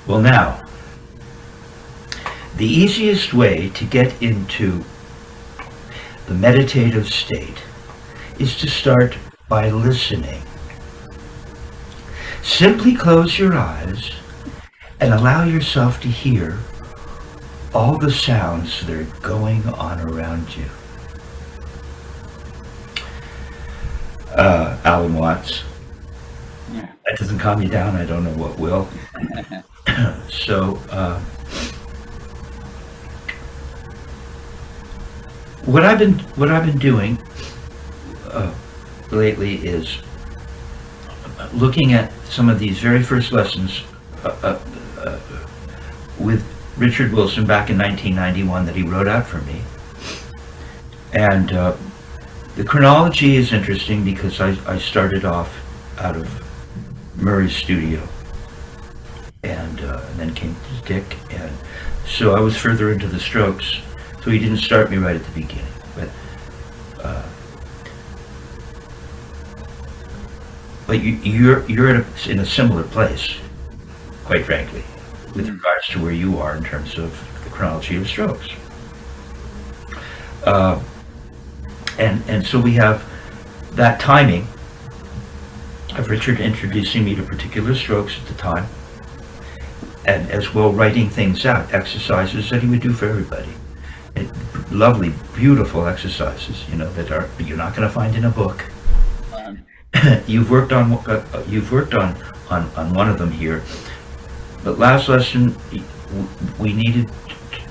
Well, now, the easiest way to get into the meditative state is to start by listening. Simply close your eyes and allow yourself to hear all the sounds that are going on around you. Alan Watts. Yeah. That doesn't calm you down. I don't know what will. So, what I've been doing lately is looking at some of these very first lessons with Richard Wilson back in 1991 that he wrote out for me, and the chronology is interesting because I started off out of Murray's studio, and then came to Dick, and so I was further into the Strokes. So he didn't start me right at the beginning, but you're in a similar place, quite frankly, with regards to where you are in terms of the chronology of Strokes. And so we have that timing of Richard introducing me to particular strokes at the time, and as well writing things out, exercises that he would do for everybody. And lovely, beautiful exercises, that you're not going to find in a book. You've worked on one of them here, but last lesson we needed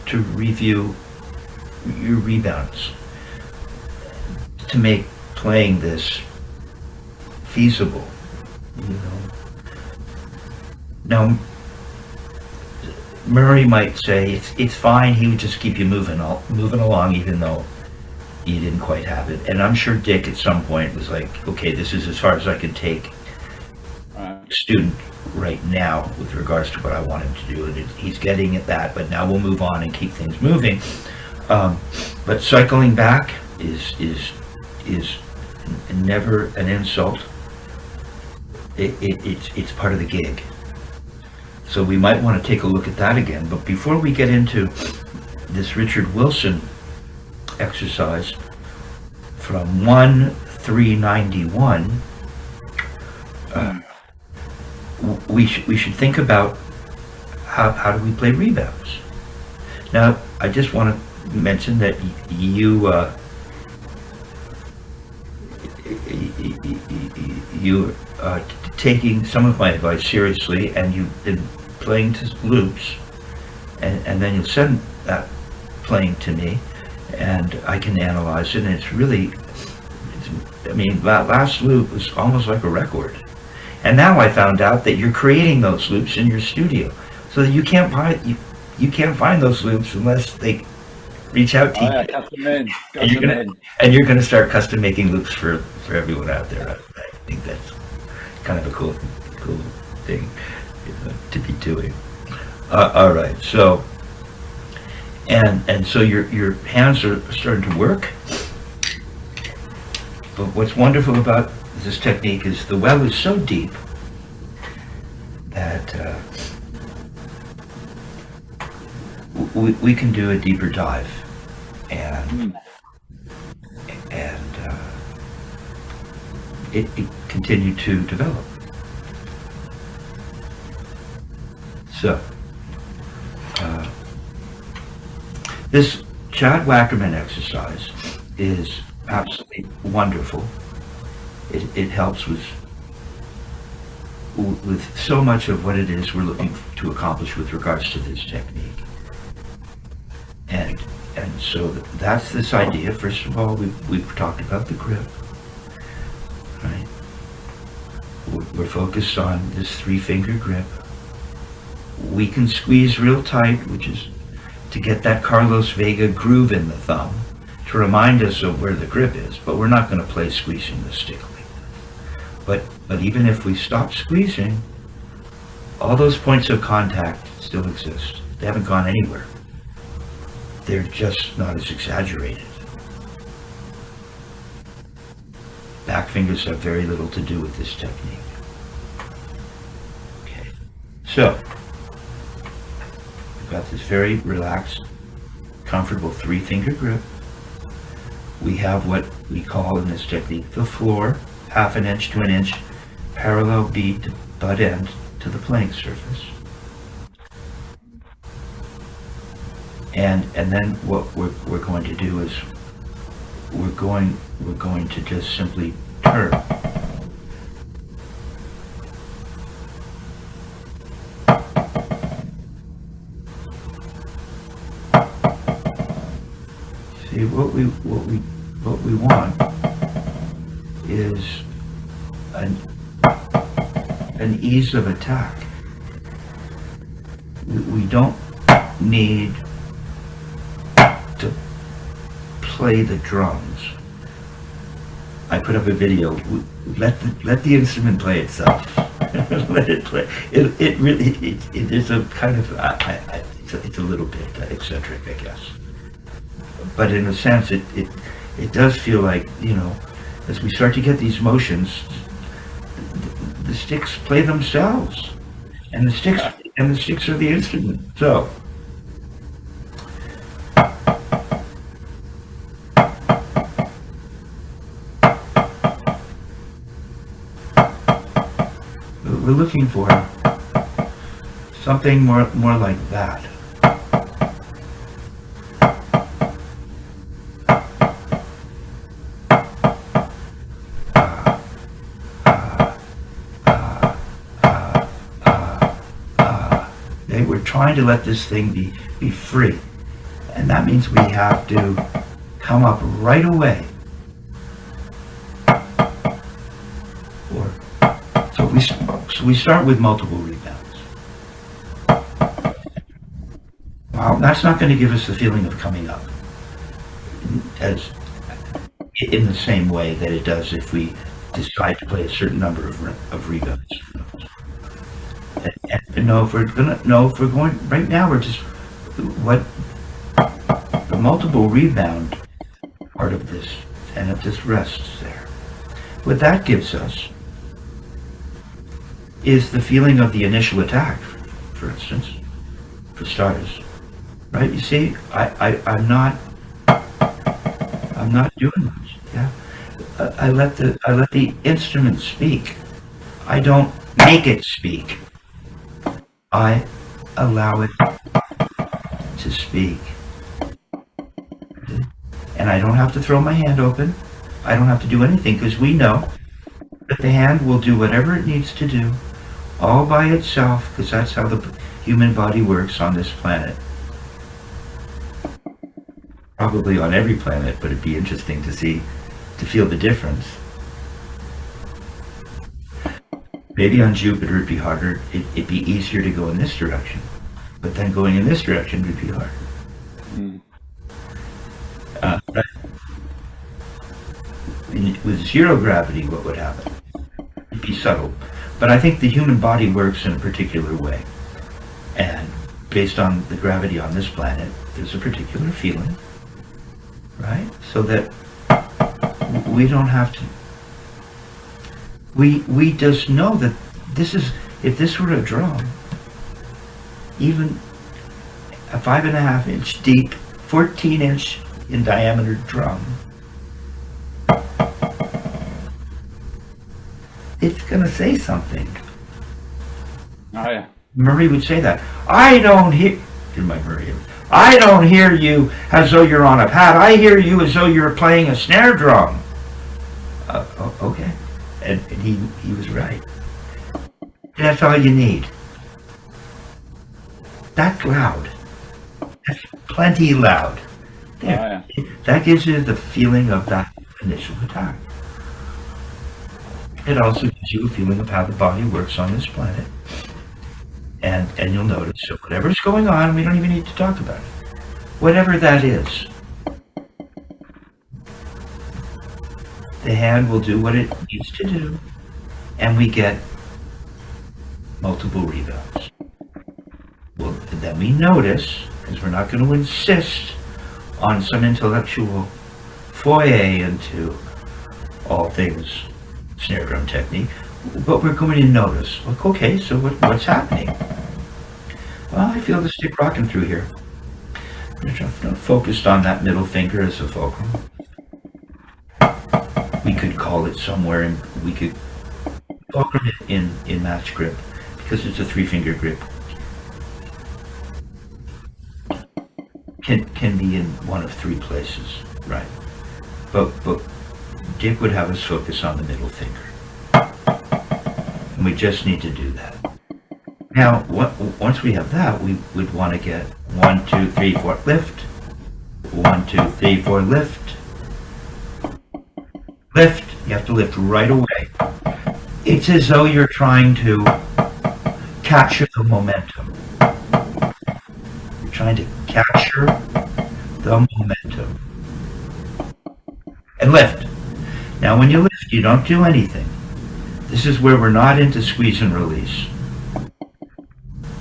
to review your rebounds to make playing this feasible. Now, Murray might say it's fine. He would just keep you moving along, even though you didn't quite have it. And I'm sure Dick at some point was like, okay, this is as far as I can take a student right now with regards to what I want him to do. And he's getting at that, but now we'll move on and keep things moving. But cycling back is never an insult. It's part of the gig. So we might want to take a look at that again. But before we get into this Richard Wilson exercise from 1-391, we should think about how do we play rebounds. Now, I just want to mention that you taking some of my advice seriously, and you've been playing to loops, and then you'll send that playing to me, and I can analyze it, and it's really, that last loop was almost like a record. And now I found out that you're creating those loops in your studio, so that you can't find those loops unless they reach out to you. Yeah, custom in. And you're gonna start custom making loops for everyone out there. I think that's kind of a cool thing to be doing. All right, so and so your hands are starting to work. But what's wonderful about this technique is the well is so deep that we can do a deeper dive and it continued to develop. So, this Chad Wackerman exercise is absolutely wonderful. It helps with so much of what it is we're looking to accomplish with regards to this technique. And so that's this idea. First of all, we've talked about the grip, right? We're focused on this 3-finger grip. We can squeeze real tight, which is to get that Carlos Vega groove in the thumb, to remind us of where the grip is, but we're not going to play squeezing the stick like that. But even if we stop squeezing, all those points of contact still exist. They haven't gone anywhere. They're just not as exaggerated. Back fingers have very little to do with this technique. Okay, so got this very relaxed, comfortable 3-finger grip. We have what we call in this technique the floor, 1/2 inch to 1 inch, parallel bead to butt end to the playing surface. And then what we're going to do is we're going to just simply turn. See, what we want is an ease of attack. We don't need to play the drums. I put up a video. Let the instrument play itself. Let it play. It really is a kind of it's a little bit eccentric, I guess. But in a sense, it does feel like, you know, as we start to get these motions, the sticks play themselves, and the sticks are the instrument. So. We're looking for something more like that. Okay, we're trying to let this thing be free, and that means we have to come up right away. So we start with multiple rebounds. Well, that's not going to give us the feeling of coming up as in the same way that it does if we decide to play a certain number of rebounds. And if we're going right now, we're just what the multiple rebound part of this, and it just rests there. What that gives us is the feeling of the initial attack, for instance, for starters, right? You see, I'm not doing much. Yeah, I let the instrument speak. I don't make it speak. I allow it to speak, and I don't have to throw my hand open. I don't have to do anything, because we know that the hand will do whatever it needs to do all by itself, because that's how the human body works on this planet. Probably on every planet, but it'd be interesting to feel the difference. Maybe on Jupiter it'd be harder, it'd be easier to go in this direction, but then going in this direction would be harder. Right? With zero gravity, what would happen? It'd be subtle. But I think the human body works in a particular way. And based on the gravity on this planet, there's a particular feeling, right? So that we don't have to, we just know that this is, if this were a drum, even a 5.5 inch deep, 14 inch in diameter drum, it's going to say something. Oh, yeah. Murray would say that. I don't hear you as though you're on a pad. I hear you as though you're playing a snare drum. Okay. And he was right. That's all you need. That's loud. That's plenty loud. There. Oh, yeah. That gives you the feeling of that initial attack. It also gives you a feeling of how the body works on this planet. And you'll notice, so whatever's going on, we don't even need to talk about it. Whatever that is, the hand will do what it needs to do, and we get multiple rebounds. Well, then we notice, because we're not going to insist on some intellectual foray into all things snare drum technique, but we're going to notice, like, okay, so what's happening? Well, I feel the stick rocking through here. I'm focused on that middle finger as a fulcrum. We could call it somewhere, and we could fulcrum it in match grip because it's a 3-finger grip. Can be in one of 3 places, right? But Dick would have us focus on the middle finger, and we just need to do that. Now, once we have that, we would want to get 1, 2, 3, 4, lift. 1, 2, 3, 4, lift. Lift. You have to lift right away. It's as though you're trying to capture the momentum. You're trying to capture the momentum. And lift. Now, when you lift, you don't do anything. This is where we're not into squeeze and release.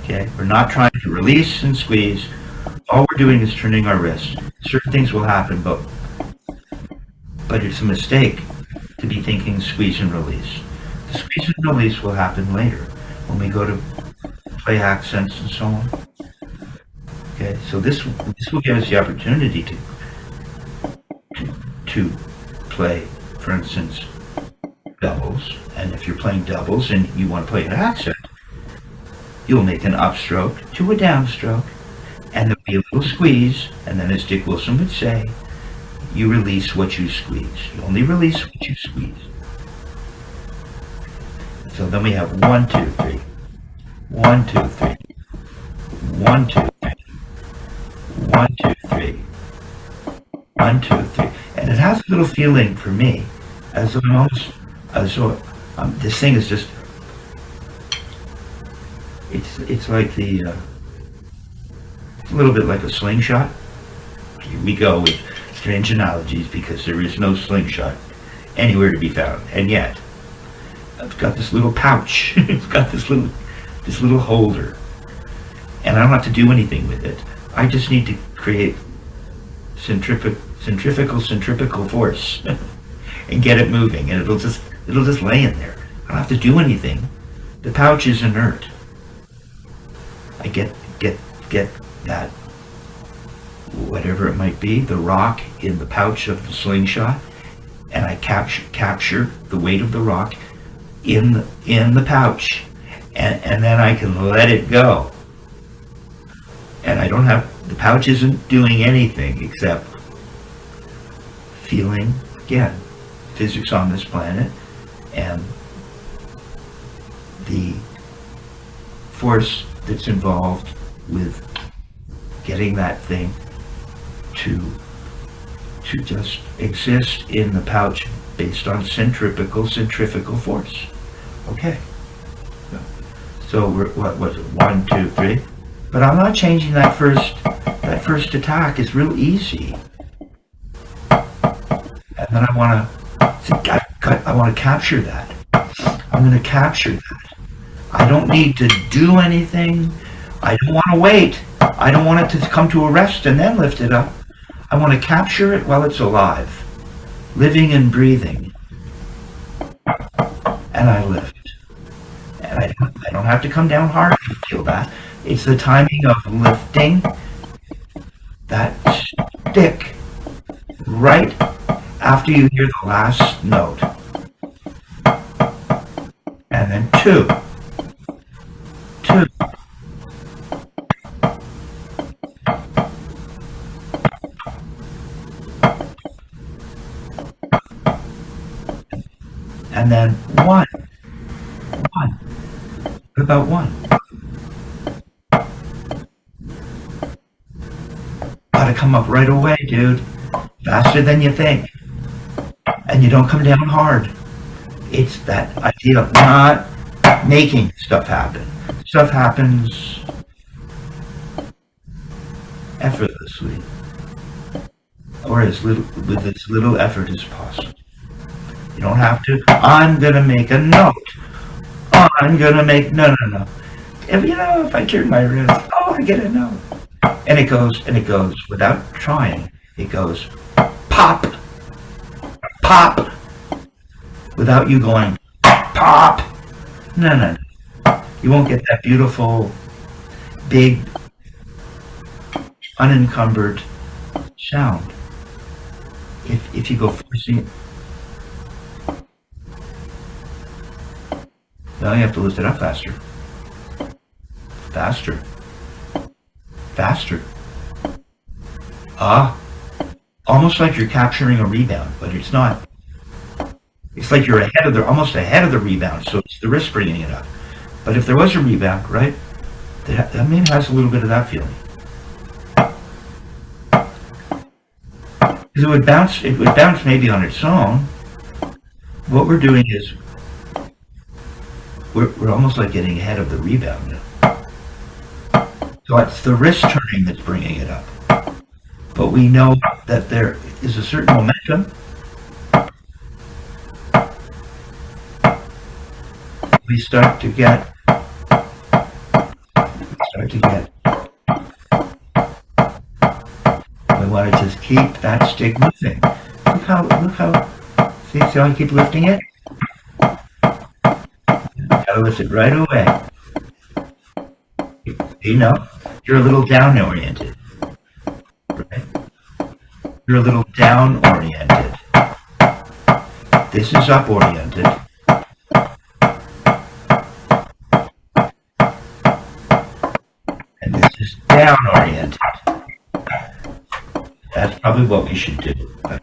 Okay, we're not trying to release and squeeze. All we're doing is turning our wrist. Certain things will happen, but it's a mistake to be thinking squeeze and release. The squeeze and release will happen later when we go to play accents and so on. Okay, so this will give us the opportunity to play, for instance, doubles. And if you're playing doubles and you want to play an accent, you'll make an upstroke to a downstroke, and there'll be a little squeeze, and then as Dick Wilson would say, you release what you squeeze. You only release what you squeeze. So then we have 1, 2, 3. 1, 2, 3. 1, 2, 3. 1, 2, 3. 1, 2, 3. And it has a little feeling for me as though this thing is just, it's like it's a little bit like a slingshot. Here we go with strange analogies because there is no slingshot anywhere to be found. And yet, I've got this little pouch. It's got this little holder. And I don't have to do anything with it. I just need to create centrifugal force and get it moving, and it'll just lay in there. I don't have to do anything. The pouch is inert. I get that, whatever it might be, the rock in the pouch of the slingshot, and I capture the weight of the rock in the pouch, and then I can let it go. And I don't have, the pouch isn't doing anything except feeling, again, physics on this planet and the force that's involved with getting that thing to just exist in the pouch based on centrifugal force. Okay. So we're, what was it? 1, 2, 3. But I'm not changing that first attack. It's real easy. And then I want to capture that. I'm going to capture that. I don't need to do anything. I don't want to wait. I don't want it to come to a rest and then lift it up. I want to capture it while it's alive, living and breathing. And I lift. And I don't have to come down hard to feel that. It's the timing of lifting that stick right after you hear the last note. And then 2. And then 1. What about 1? Gotta come up right away, dude. Faster than you think. And you don't come down hard. It's that idea of not making stuff happen. Stuff happens effortlessly, or with as little effort as possible. You don't have to, I'm gonna make a note. I'm gonna make, no. If I turn my wrist, I get a note. And it goes without trying. It goes pop, pop, without you going pop. No. You won't get that beautiful big, unencumbered sound. If you go forcing it, now you have to lift it up faster. Faster. Faster. Almost like you're capturing a rebound, but it's not. It's like you're almost ahead of the rebound, so it's the wrist bringing it up. But if there was a rebound, right, that maybe has a little bit of that feeling. Because it would bounce maybe on its own. What we're doing is, we're almost like getting ahead of the rebound now. So it's the wrist turning that's bringing it up. But we know that there is a certain momentum. We start to get, we want to just keep that stick moving. Look how, see how I keep lifting it? Gotta lift it right away. You know, you're a little down oriented. Right? You're a little down oriented. This is up oriented. And this is down oriented. That's probably what we should do. Well,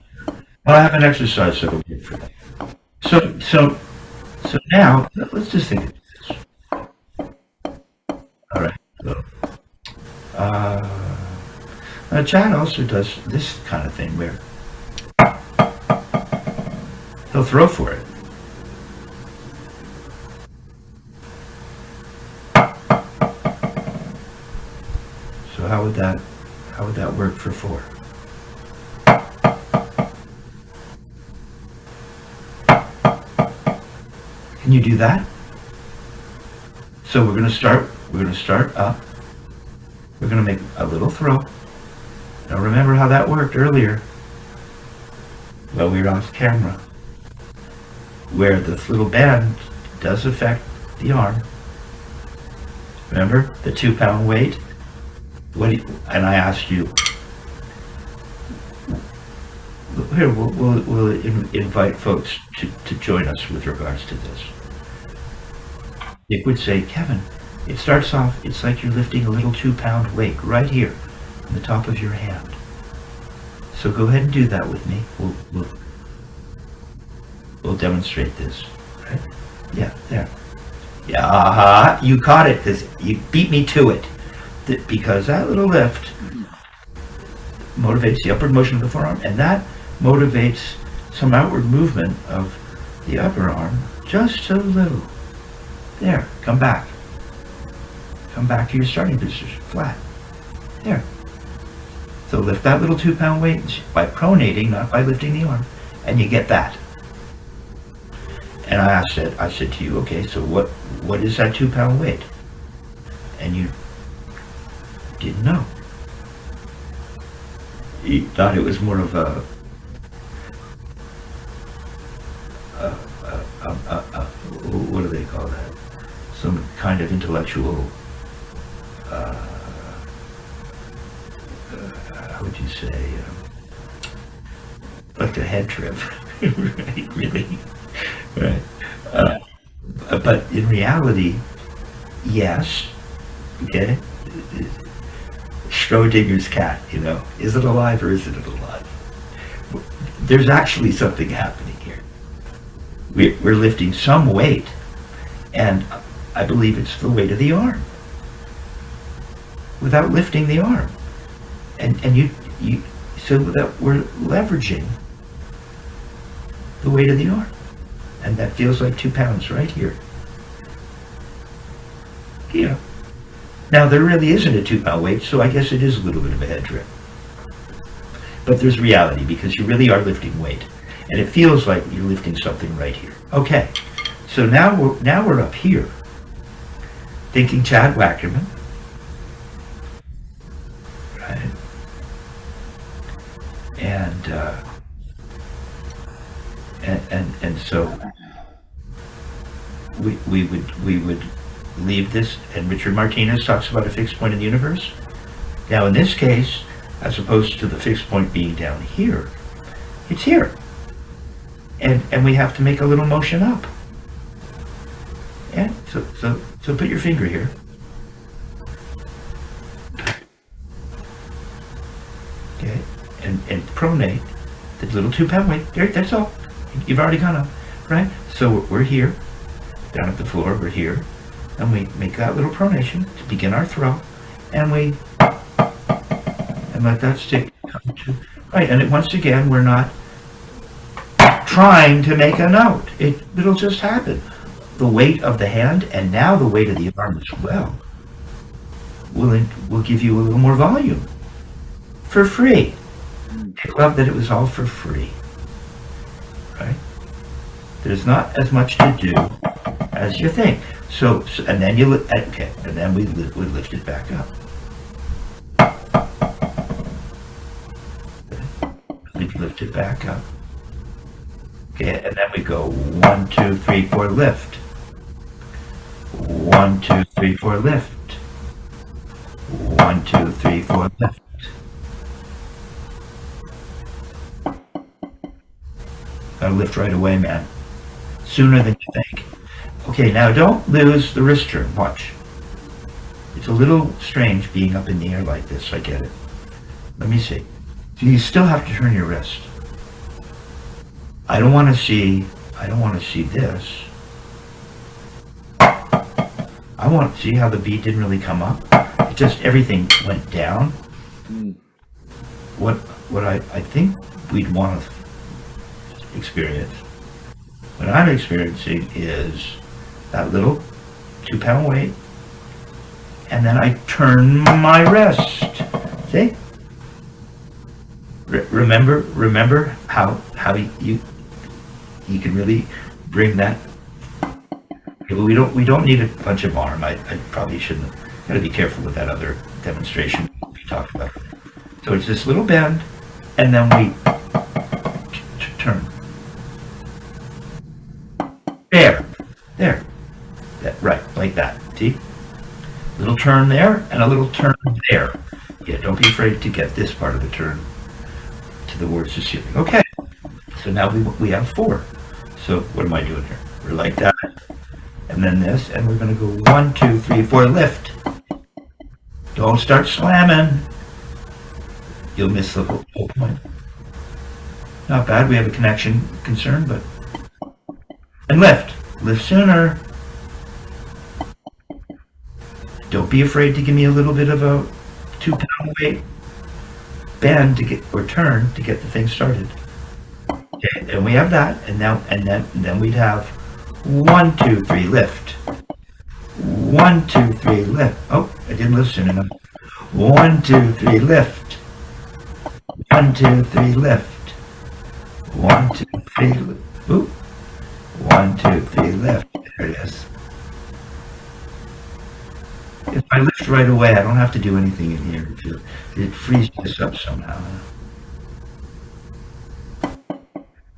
I have an exercise that'll work for that. So now, let's just think of this. All right. So, Chad also does this kind of thing where he'll throw for it. So how would that work for 4? Can you do that? So we're going to start up. We're going to make a little throw. Now remember how that worked earlier. Well, we were off camera. Where this little band does affect the arm. Remember the 2-pound weight? And I asked you, here, we'll invite folks to join us with regards to this. Nick would say, Kevin, it starts off, it's like you're lifting a little 2-pound weight right here on the top of your hand. So go ahead and do that with me. We'll demonstrate this, right? Yeah, there. Yeah, you caught it because you beat me to it. Because that little lift motivates the upward motion of the forearm, and that motivates some outward movement of the upper arm just a little. There, come back. Come back to your starting position, flat. There. So lift that little 2-pound weight by pronating, not by lifting the arm, and you get that. And I said to you, okay, so what is that 2-pound weight? And you didn't know. You thought it was more of a what do they call that? Some kind of intellectual, how would you say, like a head trip, right? Really, right? But in reality, yes, okay. Schrodinger's cat, is it alive or isn't it alive? There's actually something happening here. We're lifting some weight, and I believe it's the weight of the arm, without lifting the arm, and you so that we're leveraging the weight of the arm, and that feels like 2 pounds right here. Yeah. Now, there really isn't a 2-pound weight, so I guess it is a little bit of a head trip. But there's reality, because you really are lifting weight. And it feels like you're lifting something right here. Okay, so now we're up here, thinking Chad Wackerman. Right? And so we would leave this, and Richard Martinez talks about a fixed point in the universe. Now in this case, as opposed to the fixed point being down here, it's here. And we have to make a little motion up. Yeah, so put your finger here. Okay, and pronate the little 2-pound weight. There, that's all. You've already gone up, right? So we're here, down at the floor, we're here, and we make that little pronation to begin our throw, and we, and let that stick come to, right, and once again, we're not trying to make a note. It'll just happen. The weight of the hand, and now the weight of the arm as well, will give you a little more volume. For free. I love that it was all for free. Right? There's not as much to do as you think. So and then you okay, and then we lift it back up. We lift it back up. Okay, and then we go 1, 2, 3, 4, lift. 1, 2, 3, 4, lift. 1, 2, 3, 4, lift. Gotta lift right away, man. Sooner than you think. Okay, now don't lose the wrist turn. Watch. It's a little strange being up in the air like this. I get it. Let me see. So you still have to turn your wrist. I don't want to see this. I want to see how the beat didn't really come up. It just everything went down. What I think we'd want to experience, what I'm experiencing is that little 2-pound weight, and then I turn my wrist. See? Remember how you can really bring that. We don't need a bunch of arm. I probably shouldn't. Got to be careful with that other demonstration we talked about. So it's this little bend, and then we turn. There. That, right, like that. See? Little turn there and a little turn there. Yeah, don't be afraid to get this part of the turn towards the ceiling. Okay. So now we have 4. So what am I doing here? We're like that. And then this, and we're going to go 1, 2, 3, 4, lift. Don't start slamming. You'll miss the whole point. Not bad. We have a connection concern, but. And lift. Lift sooner. Don't be afraid to give me a little bit of a 2-pound weight bend to get, or turn to get the thing started. Okay, and we have that, and then we'd have 1, 2, 3, lift. 1, 2, 3, lift. Oh, I didn't lift soon enough. 1, 2, 3, lift. 1, 2, 3, lift. 1, 2, 3, lift. Ooh. 1, 2, 3, lift. There it is. If I lift right away, I don't have to do anything in here. It frees this up somehow.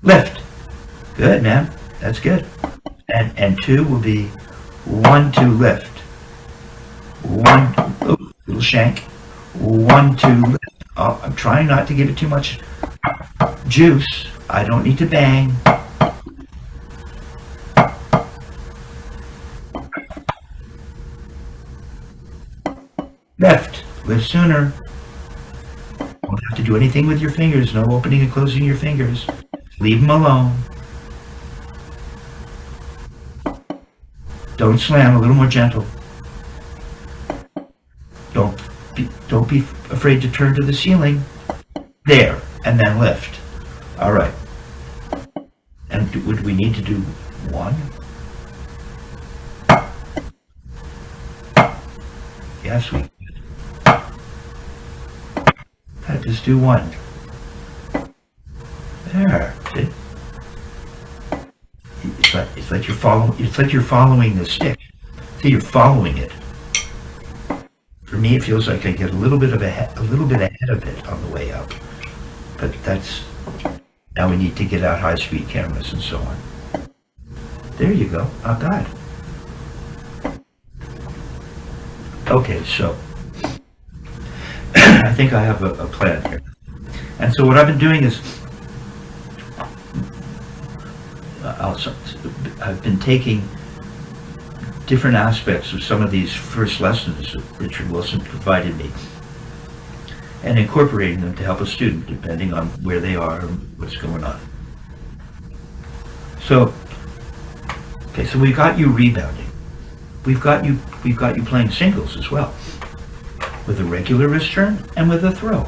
Lift. Good, man. That's good. And 2 will be 1, 2, lift. 1, oh, little shank. 1, 2, lift. Oh, I'm trying not to give it too much juice. I don't need to bang. Lift. Lift sooner. Don't have to do anything with your fingers. No opening and closing your fingers. Leave them alone. Don't slam. A little more gentle. Don't be afraid to turn to the ceiling. There, and then lift. All right. And would we need to do 1? Yes, we could. Just do 1. There. See? It's like you're following the stick. See, you're following it. For me, it feels like I get a little bit ahead of it on the way up. But that's, now we need to get out high-speed cameras and so on. There you go. Not bad. Okay, so I think I have a plan here. And so what I've been doing is I've been taking different aspects of some of these first lessons that Richard Wilson provided me and incorporating them to help a student depending on where they are and what's going on. So, okay, so we got you rebounding. We've got you playing singles as well, with a regular wrist turn and with a throw.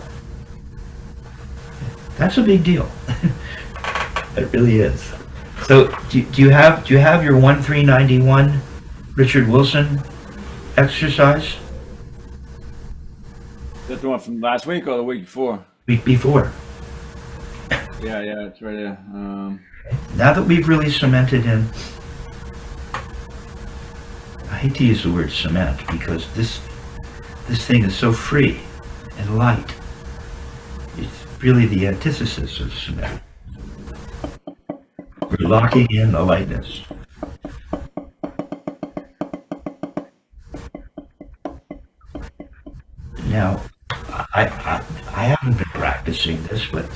That's a big deal. It really is. So, do you have your 1-3-91 Richard Wilson exercise? Is that the one from last week or the week before? Week before. Yeah, it's right there. Now that we've really cemented in, I hate to use the word cement because this thing is so free and light. It's really the antithesis of cement. We're locking in the lightness. Now, I haven't been practicing this, but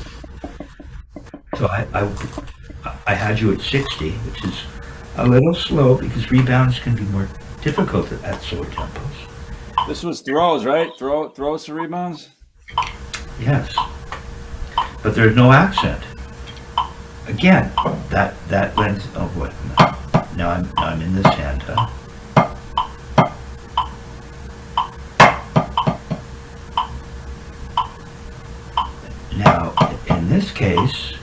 so I had you at 60, which is a little slow because rebounds can be more difficult at slower tempos. This was throws, right? Throws to rebounds? Yes, but there's no accent. Again, that lends. Oh boy, now I'm in this hand, huh? Now, in this case,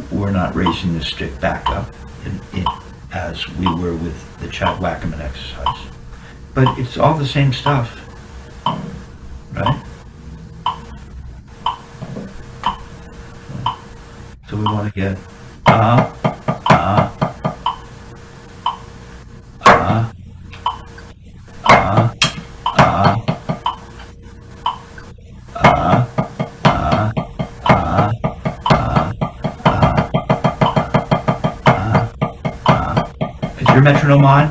we're not raising the stick back up as we were with the Chad Wackerman exercise. But it's all the same stuff, right? So we want to get Is your metronome on?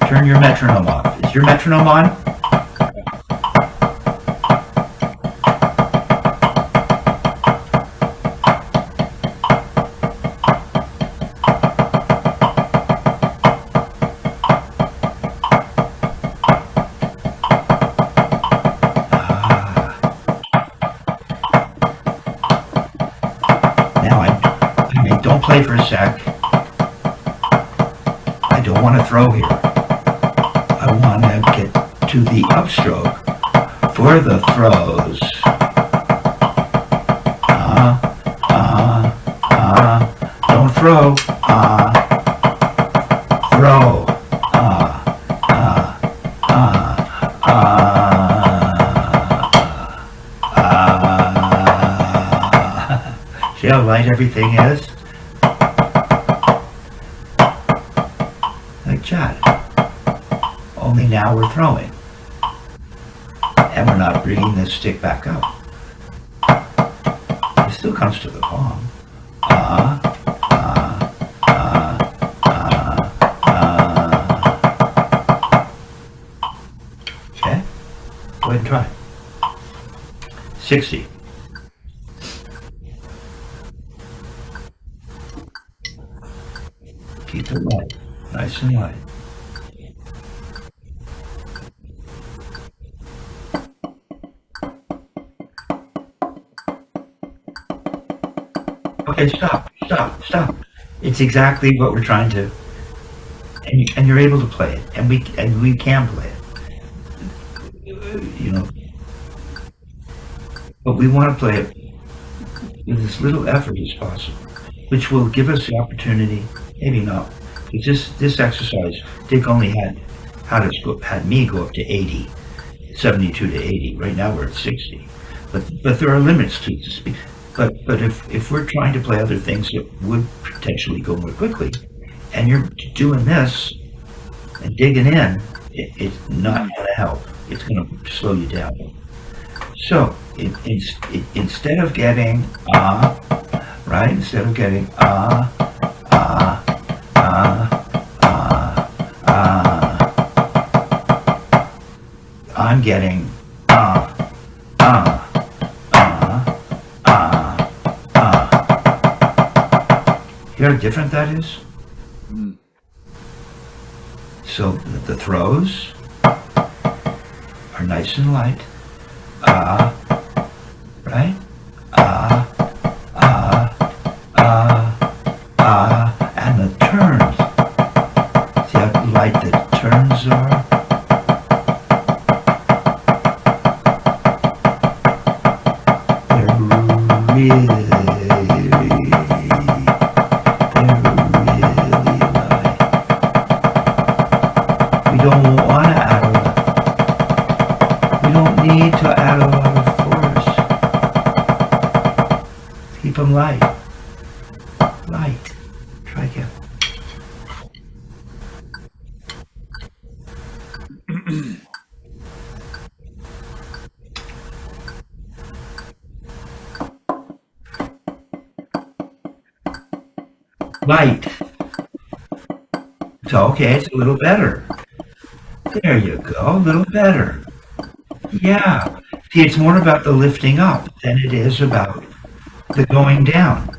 Turn your metronome off. Is your metronome on? Don't play for a sec. I don't want to throw here. I want to get to the upstroke for the throws. Don't throw. Throw. See how light everything is? Like Chad. Only now we're throwing. And we're not bringing this stick back up. It still comes to the palm. Okay? Go ahead and try. 60. Keep it light. Nice and light. Okay, stop. It's exactly what we're trying to, and you're able to play it, and we can play it. You know, but we want to play it with as little effort as possible, which will give us the opportunity. Maybe not. Because this exercise, Dick only had me go up to 80, 72 to 80. Right now we're at 60. But there are limits to the speed. But if we're trying to play other things that would potentially go more quickly, and you're doing this and digging in, it's not going to help. It's going to slow you down. So instead of getting right, instead of getting I'm getting uh, uh, Hear how different that is? Mm. So the throws are nice and light. Uh, right? And the turns. See how light the turns are? They're really light. We don't want to add a lot. We don't need to add a lot of force. Keep them light. Light. Try again. Light. So, okay, it's a little better. There you go, a little better. Yeah. See, it's more about the lifting up than it is about the going down.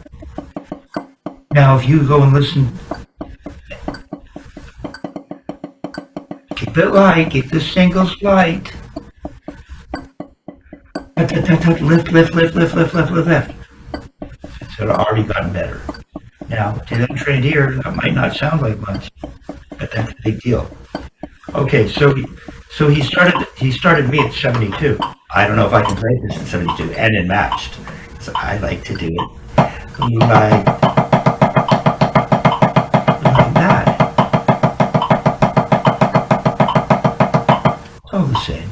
Now, if you go and listen, keep it light, keep the singles light. Lift, lift, lift, lift, lift, lift, lift, lift. It's already gotten better. Now, to the untrained ear, that might not sound like much, but that's a big deal. Okay, so he started me at 72. I don't know if I can play this at 72, and it matched. So I like to do it like that. It's all the same.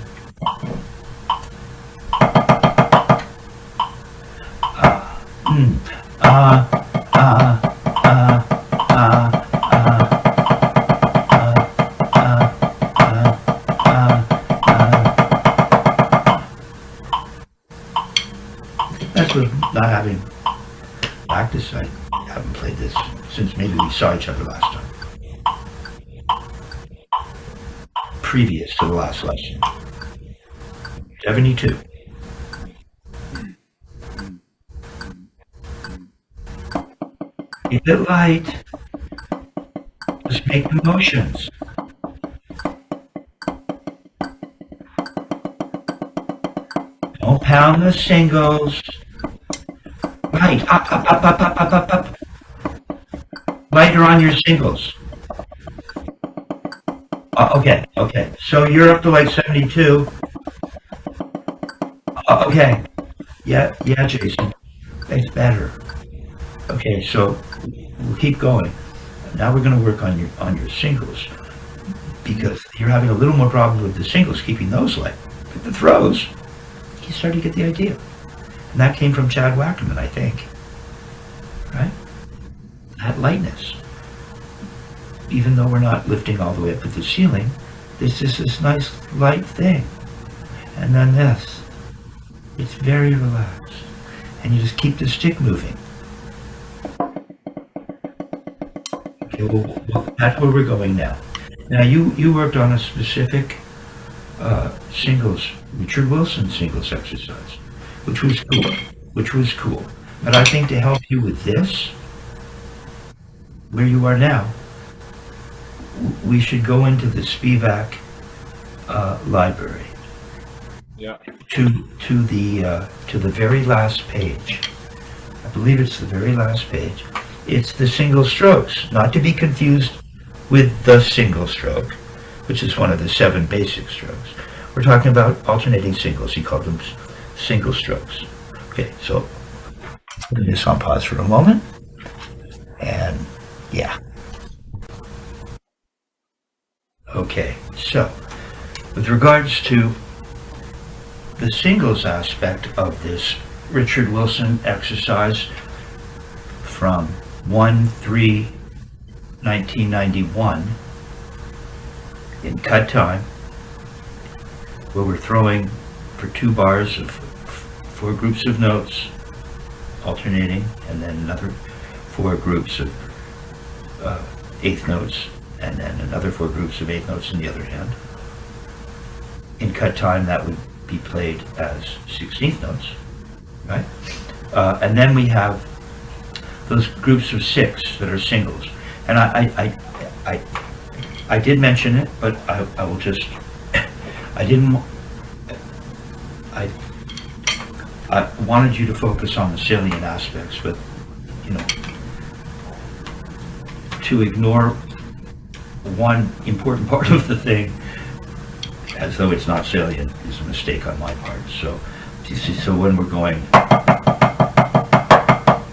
That's with not having practice. I haven't played this since maybe we saw each other last time. Previous to the last lesson. 72. Keep it light. Just make the motions. Don't pound the singles. Light, up, up, up, up, up, up, up, up. Lighter on your singles. Okay. So you're up to like 72. Okay. Yeah, Jason. It's better. Okay, so we'll keep going. Now we're going to work on your singles because you're having a little more problem with the singles, keeping those light. But the throws, you started to get the idea. And that came from Chad Wackerman, I think. Right? That lightness. Even though we're not lifting all the way up at the ceiling, there's just this nice light thing. And then this. It's very relaxed. And you just keep the stick moving. Okay, well, that's where we're going now. Now, you worked on a specific singles, Richard Wilson singles exercise, which was cool. But I think to help you with this, where you are now, we should go into the Spivack library. Yeah. To the very last page. I believe it's the very last page. It's the single strokes, not to be confused with the single stroke, which is one of the 7 basic strokes. We're talking about alternating singles. He called them single strokes. Okay, so put this on pause for a moment. And yeah. Okay, so with regards to the singles aspect of this Richard Wilson exercise from 1/3/1991 in cut time, where we're throwing for 2 bars of 4 groups of notes alternating, and then another 4 groups of 1/8 notes, and then another 4 groups of 1/8 notes in the other hand. in cut time, that would be played as 16th notes, right? And then we have those groups of 6 that are singles. And I did mention it, but I will just, I wanted you to focus on the salient aspects, but, you know, to ignore one important part of the thing as though it's not salient is a mistake on my part. So, you see, so when we're going,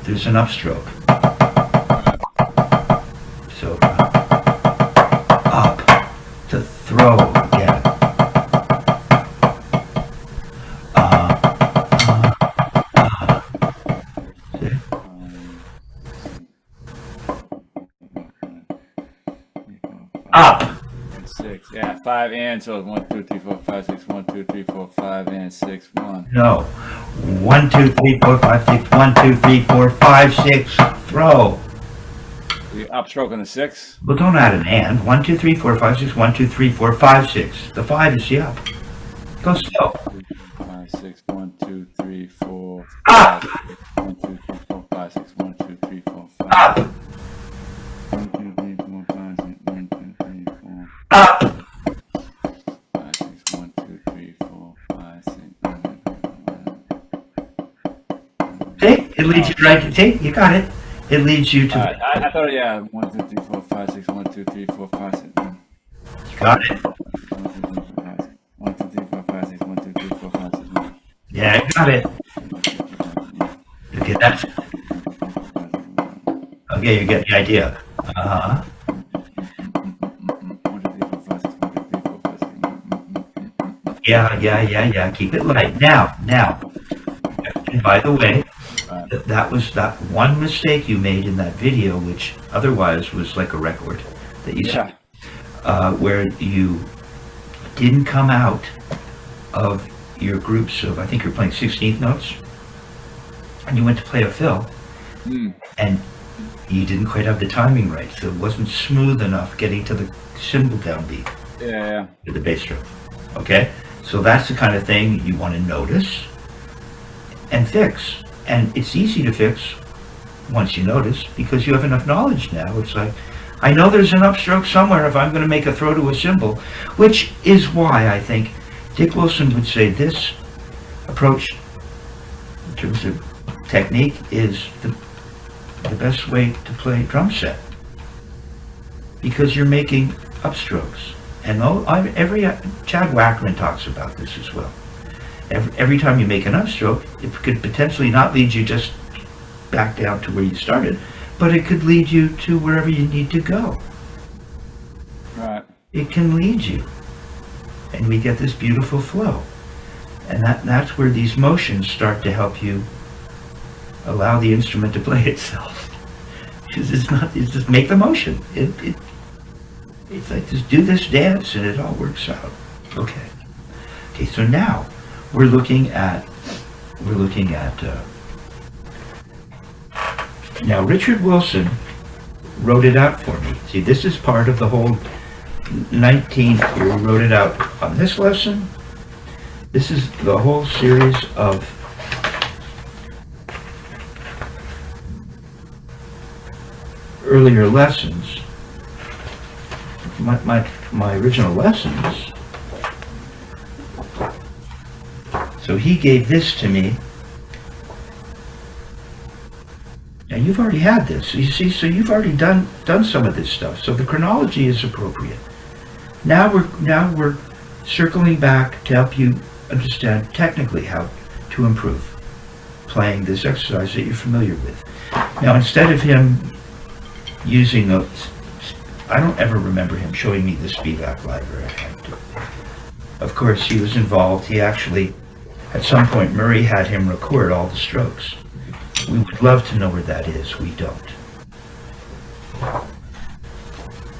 there's an upstroke. So, up to throw again. See? Up. 6. Yeah, 5 and so it's 1, 2, 3, 4, 5, 6. 1, 2, 3, 4, 5 and 6. 1. No. 1, 2, 3, 4, 5, 6. 1, 2, 3, 4, 5, 6. Throw. The upstroke on the 6. Well, don't add an and. 1, 2, 3, 4, 5, 6. 1, 2, 3, 4, 5, 6. The 5 is the up. Go slow. 5, 6. 1, 2, 3, 4, Up. 5. 1, 2, 3, 4, 5, 6. 1, 2, 3, 4, 5. Up. 1, 2, 3, 4, 5, 6. 1, 2, 3, 4, Up. 5, 6. 1, 2, 3, 4, 5, 6. See? It leads you right. See? You got it. It leads you to. I thought, yeah, 1, 2, 3, 4, 5, 6. 1, 2, 3, 4, 5, 6. You got it. 1, 2, 3, 4, 5, 6. 1, 2, 3, 4, 5, 6. Yeah, you got it. Okay, that's. Okay, you get the idea. Uh-huh. 1, 2, 3, 4, 5, 6. 1, 2, 3, 4, 5, 6. Yeah. Keep it light. Now. And by the way, that was that one mistake you made in that video, which otherwise was like a record that you said, where you didn't come out of your groups of, I think you're playing 16th notes, and you went to play a fill, and you didn't quite have the timing right, so it wasn't smooth enough getting to the cymbal downbeat. Yeah. To the bass drum. Okay? So that's the kind of thing you want to notice and fix. And it's easy to fix once you notice, because you have enough knowledge now. It's like, I know there's an upstroke somewhere if I'm going to make a throw to a cymbal, which is why I think Dick Wilson would say this approach in terms of technique is the best way to play drum set, because you're making upstrokes. And Chad Wackman talks about this as well. Every time you make an upstroke, it could potentially not lead you just back down to where you started, but it could lead you to wherever you need to go. Right. It can lead you. And we get this beautiful flow. And that's where these motions start to help you allow the instrument to play itself. Because it's just make the motion. It's like, just do this dance and it all works out. Okay, so now we're looking at now Richard Wilson wrote it out for me. See, this is part of the whole 19, he wrote it out on this lesson. This is the whole series of earlier lessons. My original lessons. So he gave this to me. Now you've already had this. You see, so you've already done some of this stuff. So the chronology is appropriate. Now we're circling back to help you understand technically how to improve playing this exercise that you're familiar with. Now, instead of him using those, I don't ever remember him showing me the Spivack library. Of course, he was involved. He actually, at some point, Murray had him record all the strokes. We would love to know where that is. We don't.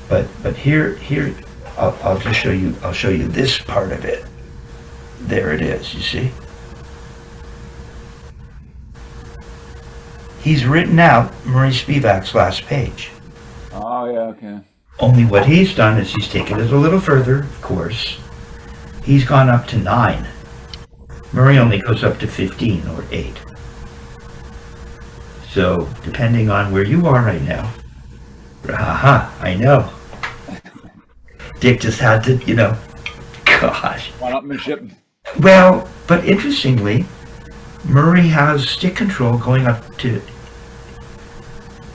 But here, I'll just show you. I'll show you this part of it. There it is. You see? He's written out Murray Spivack's last page. Oh, yeah, okay. Only what he's done is he's taken it a little further, of course. He's gone up to 9. Murray only goes up to 15 or 8. So, depending on where you are right now, I know. Dick just had to, gosh. One-upmanship. Well, but interestingly, Murray has stick control going up to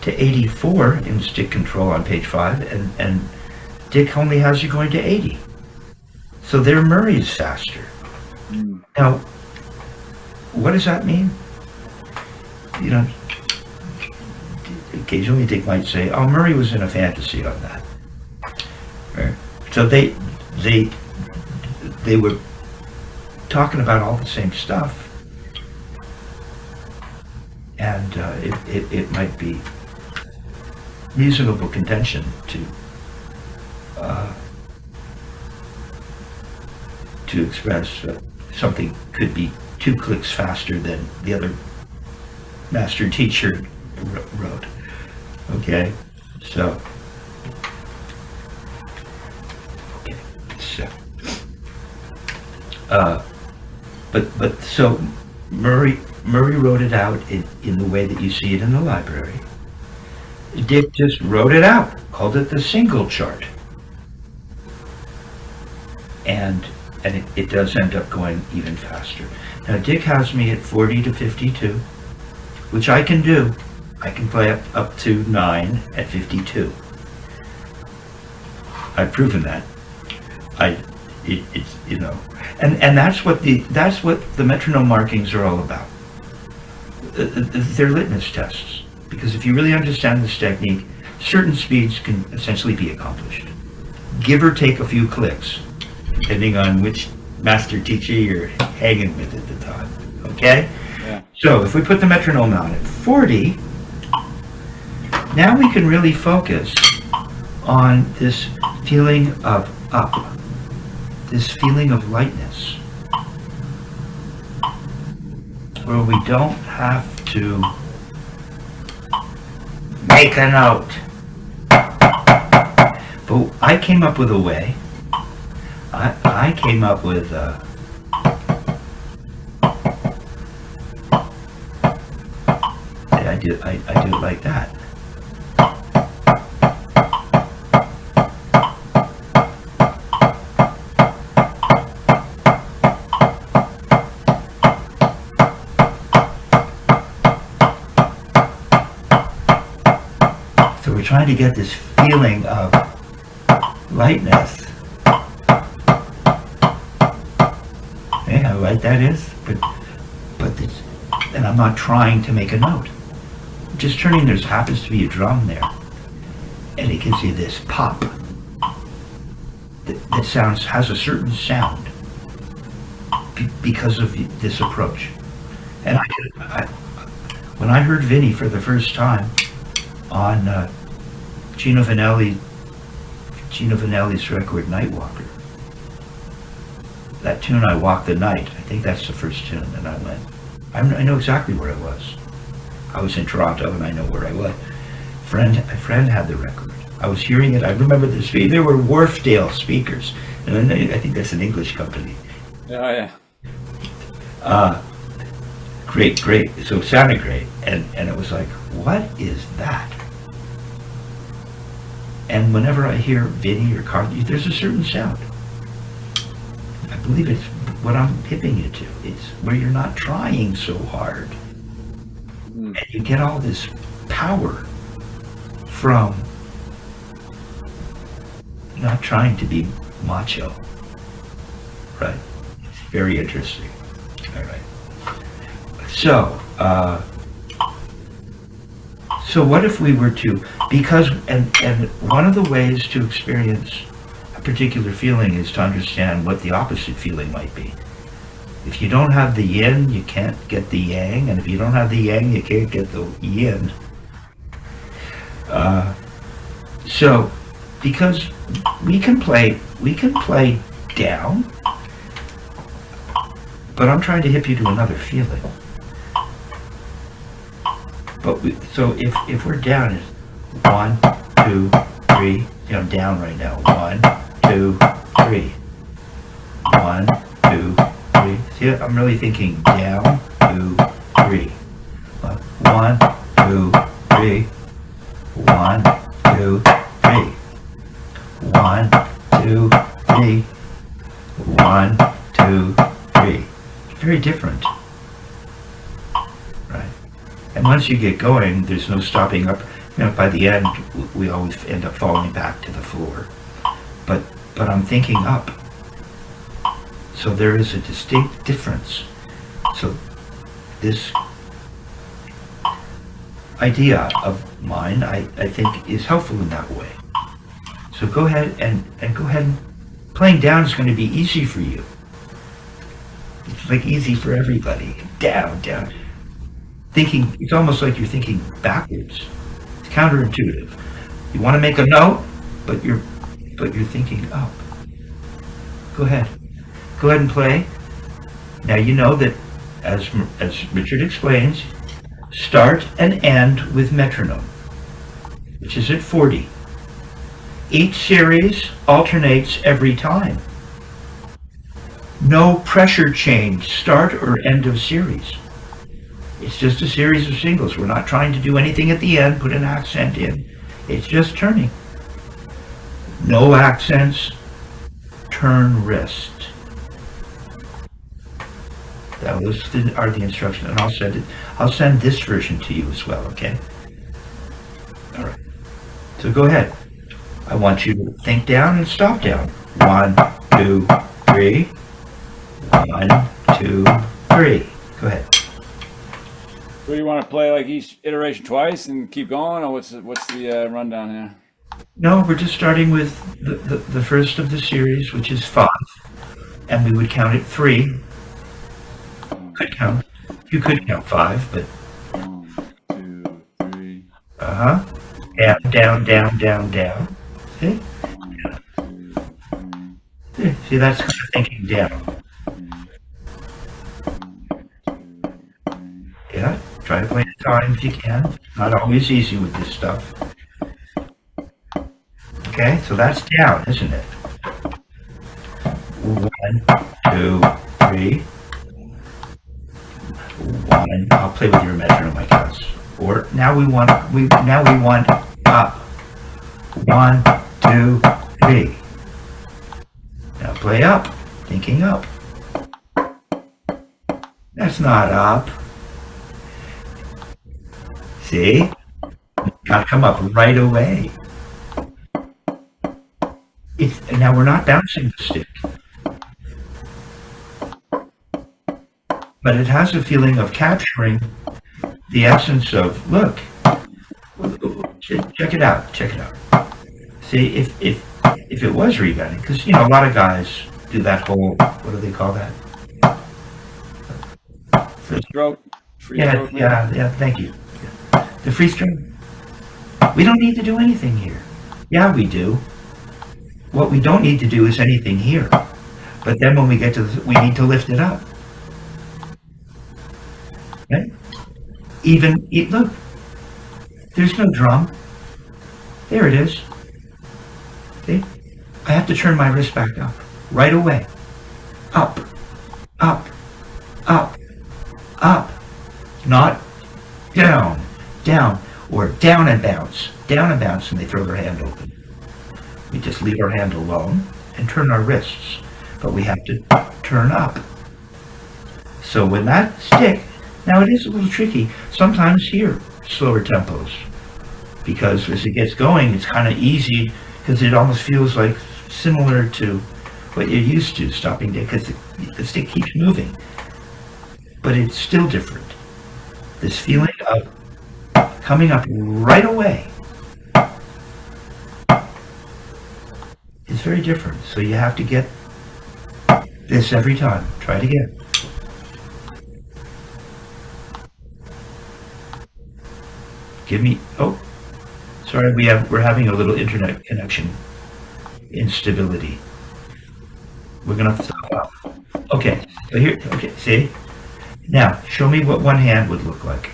84 in stick control on page 5, and Dick only has you going to 80. So there Murray's faster. Now, what does that mean? Occasionally Dick might say, oh, Murray was in a fantasy on that. Right? So they were talking about all the same stuff, and it might be reasonable contention to express that something could be 2 clicks faster than the other master teacher wrote. Okay, so but so Murray wrote it out in the way that you see it in the library. Dick just wrote it out, called it the single chart, and it does end up going even faster. Now Dick has me at 40 to 52, which I can do. I can play up to 9 at 52. I've proven that. It's and that's what the metronome markings are all about. They're litmus tests, because if you really understand this technique, certain speeds can essentially be accomplished, give or take a few clicks, depending on which master teacher you're hanging with at the time. Okay? Yeah. So if we put the metronome on at 40, now we can really focus on this feeling of up, this feeling of lightness, where we don't have to make a note. But I came up with a way. I came up with I do it like that. So we're trying to get this feeling of lightness. Hey, how light that is, but this, and I'm not trying to make a note. I'm just turning. There happens to be a drum there, and it gives you this pop. That has a certain sound because of this approach. And when I heard Vinny for the first time on Gino Vanelli's record Nightwalker, that tune, I Walk the Night, I think that's the first tune, and I went, I know exactly where I was. I was in Toronto, and I know where I was. A friend had the record. I was hearing it. I remember the speed. There were Wharfdale speakers, and then I think that's an English company. Oh yeah. Great. So it sounded great, and it was like, what is that? And whenever I hear Vinny or Carl, there's a certain sound. I believe it's what I'm hipping you to. It's where you're not trying so hard, and you get all this power from not trying to be macho, right? It's very interesting. All right. So what if we were to, because, and one of the ways to experience a particular feeling is to understand what the opposite feeling might be. If you don't have the yin, you can't get the yang, and if you don't have the yang, you can't get the yin. So, because we can play down, but I'm trying to hip you to another feeling. But so if we're down, it's 1, 2, 3. I'm down right now. 1, 2, 3. 1, 2, 3. See, I'm really thinking down, 2, 3. 1, 2, 3. 1, 2, 3. 1, 2, 3. 1, 2, 3. Very different. Right. And once you get going, there's no stopping up. By the end, we always end up falling back to the floor. But I'm thinking up. So there is a distinct difference. So this idea of mine, I think, is helpful in that way. So go ahead and playing down is going to be easy for you. It's like easy for everybody. Down, down. Thinking, it's almost like you're thinking backwards. It's counterintuitive. You want to make a note, but you're thinking up. Go ahead. Go ahead and play. Now you know that, as Richard explains, start and end with metronome, which is at 40. Each series alternates every time. No pressure change, start or end of series. It's just a series of singles. We're not trying to do anything at the end, put an accent in. It's just turning. No accents, turn wrist. Those are the instructions, and I'll send this version to you as well, okay? All right. So go ahead. I want you to think down and stop down. 1, 2, 3. 1, 2, 3. Go ahead. So you want to play like each iteration twice and keep going, or what's the rundown here? No, we're just starting with the first of the series, which is 5, and we would count it 3. Could count. You could count 5, but 1, 2, 3. Down, down, down, down, down. See? 1, 2, 3. See, that's kind of thinking down. Yeah, try to play the time if you can. Not always easy with this stuff. Okay, so that's down, isn't it? 1, 2, 3. 1. I'll play with your metronome, I guess. Or now we want up. 1, 2, 3. Now play up, thinking up. That's not up. See? Gotta come up right away. Now we're not bouncing the stick. But it has a feeling of capturing the essence of, look, check it out, check it out. See, if it was rebounding, because, a lot of guys do that whole, what do they call that? Free stroke. Yeah, thank you. The free stroke. We don't need to do anything here. Yeah, we do. What we don't need to do is anything here. But then when we get to we need to lift it up. Okay? Look, there's no drum. There it is. See? I have to turn my wrist back up right away. Up, up, up, up. Not down, down, or down and bounce, and they throw their hand open. We just leave our hand alone and turn our wrists, but we have to turn up. So when that stick, now it is a little tricky, sometimes here, slower tempos, because as it gets going, it's kind of easy, because it almost feels like similar to what you're used to, stopping there, because the stick keeps moving, but it's still different. This feeling of coming up right away is very different, so you have to get this every time. Try it again. Give me, oh, sorry, we're having a little internet connection instability. We're gonna stop out. Okay, so here, okay, see? Now, show me what one hand would look like.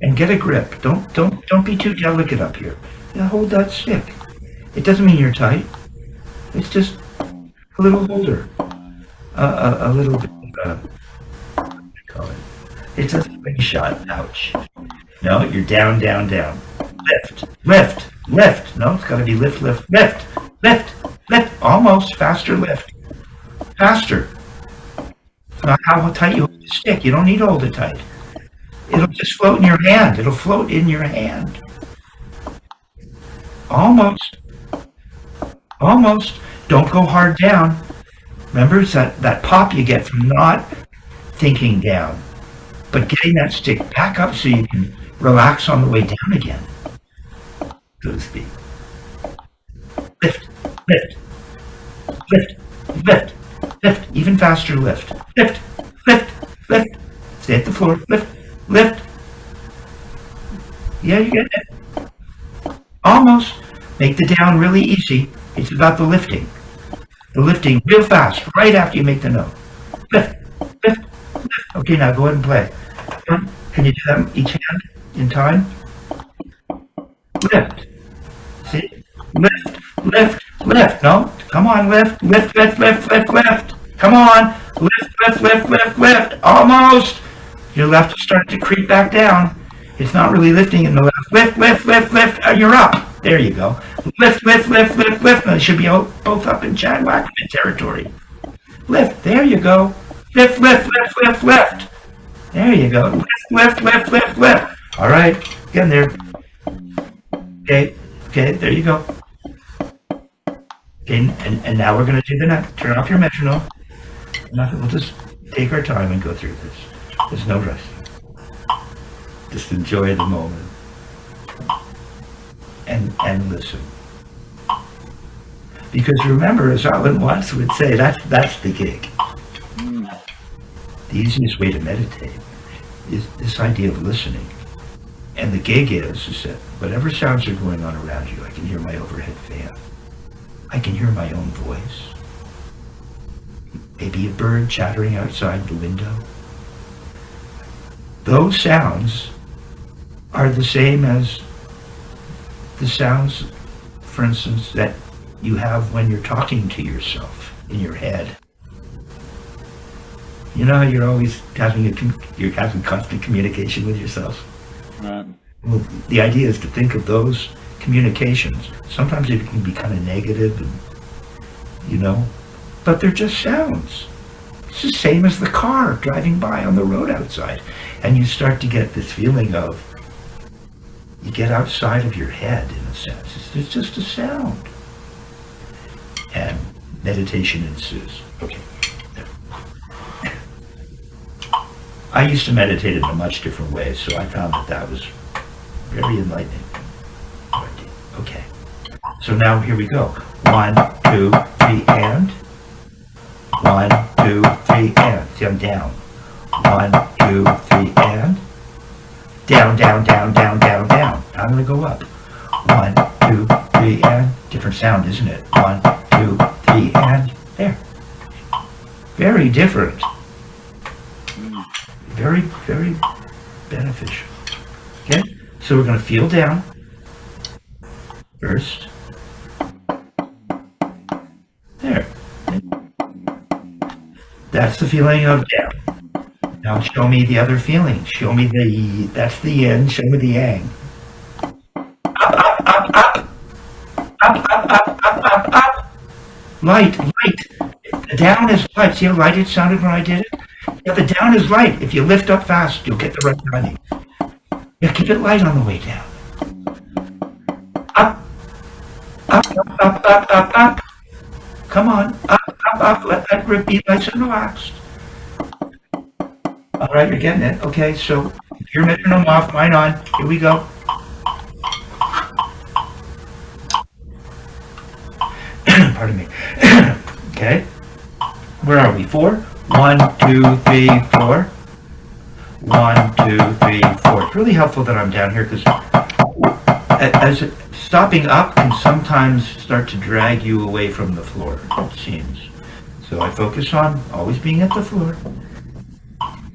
And get a grip. Don't be too delicate up here. Now hold that stick. It doesn't mean you're tight. It's just A little holder. A little bit, what do you call it? It's a slingshot. Ouch. No, you're down, down, down. Lift, lift, lift. No, it's got to be lift, lift, lift, lift, lift. Almost. Faster lift. Faster. Not how tight you hold the stick. You don't need to hold it tight. It'll just float in your hand. It'll float in your hand. Almost. Almost. Don't go hard down. Remember, it's that pop you get from not thinking down, but getting that stick back up so you can relax on the way down again, so to speak. Lift, lift, lift, lift, lift, even faster lift. Lift, lift, lift. Stay at the floor. Lift, lift. Yeah, you get it. Almost. Make the down really easy. It's about the lifting. The lifting real fast, right after you make the note. Lift, lift, lift. Okay, now go ahead and play. Can you do that each hand in time? Lift. See? Lift, lift, lift. No, come on, lift, lift, lift, lift, lift, lift. Come on. Lift, lift, lift, lift, lift. Almost. Your left will start to creep back down. It's not really lifting in the left. Lift, lift, lift, lift. You're up. There you go. Lift, lift, lift, lift, lift. Now, they should be both up in Chad Wackerman territory. Lift. There you go. Lift, lift, lift, lift, lift. There you go. Lift, lift, lift, lift, lift. All right. Get in there. Okay. Okay. There you go. Okay. And now we're going to do the next. Turn off your metronome. We'll just take our time and go through this. There's no rush. Just enjoy the moment. And listen. Because remember, as Alan Watts would say, that's the gig. The easiest way to meditate is this idea of listening. And the gig is that whatever sounds are going on around you, I can hear my overhead fan. I can hear my own voice. Maybe a bird chattering outside the window. Those sounds are the same as the sounds, for instance, that you have when you're talking to yourself in your head. You know how you're always having constant communication with yourself? Right. Well, the idea is to think of those communications. Sometimes it can be kind of negative, and, but they're just sounds. It's the same as the car driving by on the road outside. And you start to get this feeling of, you get outside of your head, in a sense. It's just a sound. And meditation ensues. Okay. I used to meditate in a much different way, so I found that was very enlightening. Okay. So now here we go. 1, 2, 3, and. 1, 2, 3, and. See, I'm down. 1, 2, 3, and. Down, down, down, down, down, down. I'm going to go up. 1, 2, 3, and. Different sound, isn't it? 1, 2, 3, and. There. Very different. Very, very beneficial. Okay? So we're going to feel down first. There. That's the feeling of down. Now show me the other feeling. Show me that's the yin. Show me the yang. Up, up, up, up. Up, up, up, up, up, up. Light, light. The down is light. See how light it sounded when I did it? Yeah, the down is light. If you lift up fast, you'll get the right timing. Yeah, keep it light on the way down. Up, up, up, up, up, up, up. Come on, up, up, up. Let that grip be nice and relaxed. All right, you're getting it. Okay, so your metronome off, mine on. Here we go. Pardon me. Okay. Where are we? 4? 1, 2, 3, 4. 1, 2, 3, 4. It's really helpful that I'm down here because as stopping up can sometimes start to drag you away from the floor, it seems. So I focus on always being at the floor,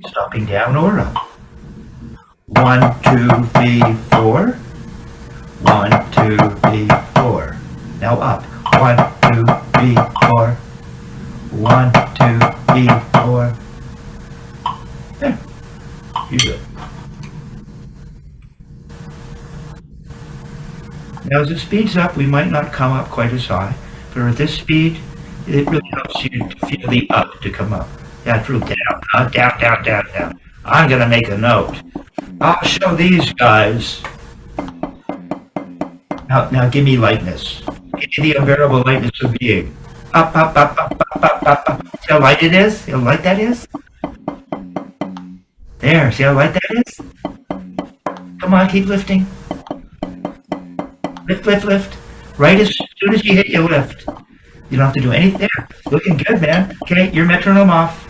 stopping down or up. 1, 2, 3, 4. 1, 2, 3, 4. Now up. 1, 2, 3, 4. 1, 2, 3, 4. There. You go. Now as it speeds up, we might not come up quite as high, but at this speed, it really helps you to feel the up to come up. Yeah, it's real down, down, down, down, down. I'm gonna make a note. I'll show these guys. Now give me lightness. Give me the unbearable lightness of being. Up, up, up, up, up, up, up, up. See how light it is? See how light that is? There, see how light that is? Come on, keep lifting. Lift, lift, lift. Right as soon as you hit, you lift. You don't have to do anything there. Looking good, man. Okay, your metronome off.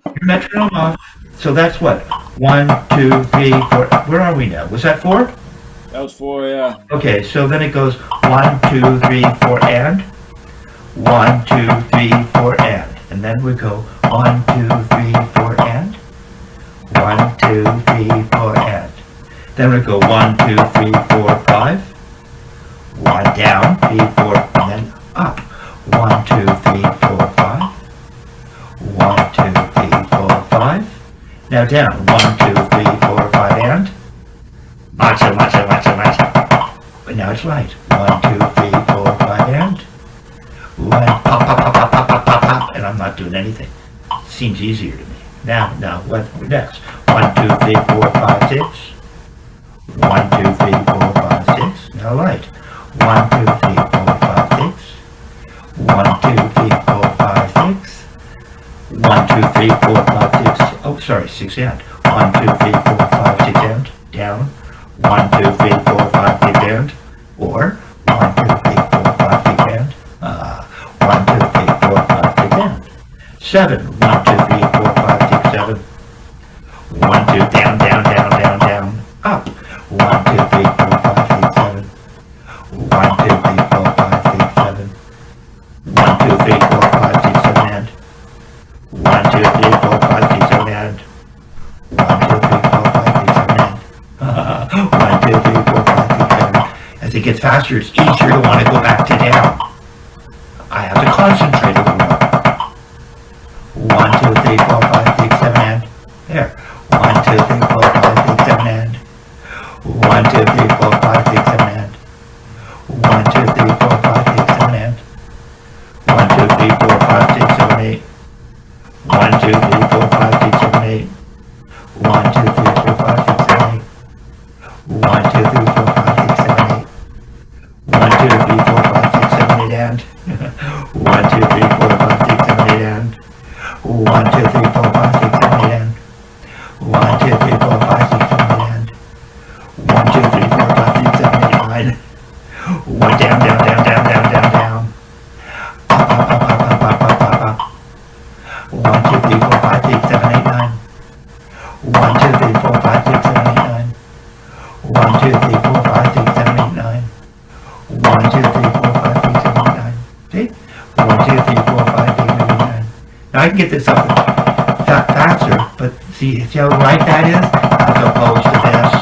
Your metronome off. So that's what? 1, 2, 3, 4. Where are we now? Was that 4? That was 4, yeah. Okay, so then it goes 1, 2, 3, 4, and 1, 2, 3, 4, and then we go 1, 2, 3, 4, and 1, 2, 3, 4, and then we go 1, 2, 3, 4, 5. 1 down, 3, 4, and then up. 1, 2, 3, 4, 5. 1, 2, 3, 4, 5. Now down. 1, 2, 3, 4, 5, and macho, macho, macho, macho. But now it's right. 1, 2, 3, 4, 5, and 1, pop, pop, pop, pop, pop, pop, pop, pop, and I'm not doing anything. Seems easier to me. Now, what next? 1, 2, 3, 4, 5, 6. 1, 2, 3, 4, 5, 6. Now light. 1, 2, 3, 4, 5, 6. 1, 2, 3, 4, 5, 6. 1, 2, 3, 4, 5, 6. Oh, sorry, 6 and. 1, 2, 3, 4, 5, 6 and. Down. 1, 2, 3, 4, 5, 6 and. Or 1, 2, 3, 4, 5, 6 and. 1, 2, 3, 4, 5, 6 and. 7. 1, 2, 3, 4, 5, 6, 7. 1, 2, down, down, down, down, down. Up. 1, 2, 3, 4, 5, 6, 7. 1, 2, 3, 4, 5, 6, 7. 1, 2, 3, 4, 5, 6, 7, and 1, 2, 3, 4, 5, 6, 7, and 1, 2, 3, 4, 5, 6, 7, and 1, 2, 3, 4, 5, 6, 7. As it gets faster, it's easier to want to go back to down. I have to concentrate a little more. 1, 2, 3, 4, 5, 6, 7, and there. 1, 2, 3, 4, 5, 6, 7, and 1, 2, 3, 4, 5, 6, 7, and 1, 2, 3, 4, 5, 6, 7, and 1, 2, 3, 4, 5, 6, 7, 8. 1, 2, 3, 4, 5, 6, 7, 8. 1, 2, 3, 4, 5, 6, 7, 8. 1, 2, 3, 4, 5, 6, 7, 8. 1, 2, 3, 4, 5, 6, 7, 8, and 1, 2, 3, 4, 5, 6, 7, 8, and 1, 2, 3, 4, 5, 6, 7, 8, and 1, 2, 3, 4, 5, 6, 7, 8, and 1, 2, 3, 4, 5, 6, 7, 8, 9. 1 down, down, down, down, down, down, down. Up, up, up, up, up, up, up, up, up. 1, 2, 3, 4, 5, 6, 7, 8, 9. 1, 2, 3, 4, 5, 6, 7, 8, 9. 1, 2, 3, 4, 5, 6, 7, 8, 9. 1, 2, 3, 4, 5, 6, 7, 8, 9. See? 1, 2, 3, 4, 5, 6, 7, 8, 9. Now I can get this up faster, but see how light that is as opposed to this.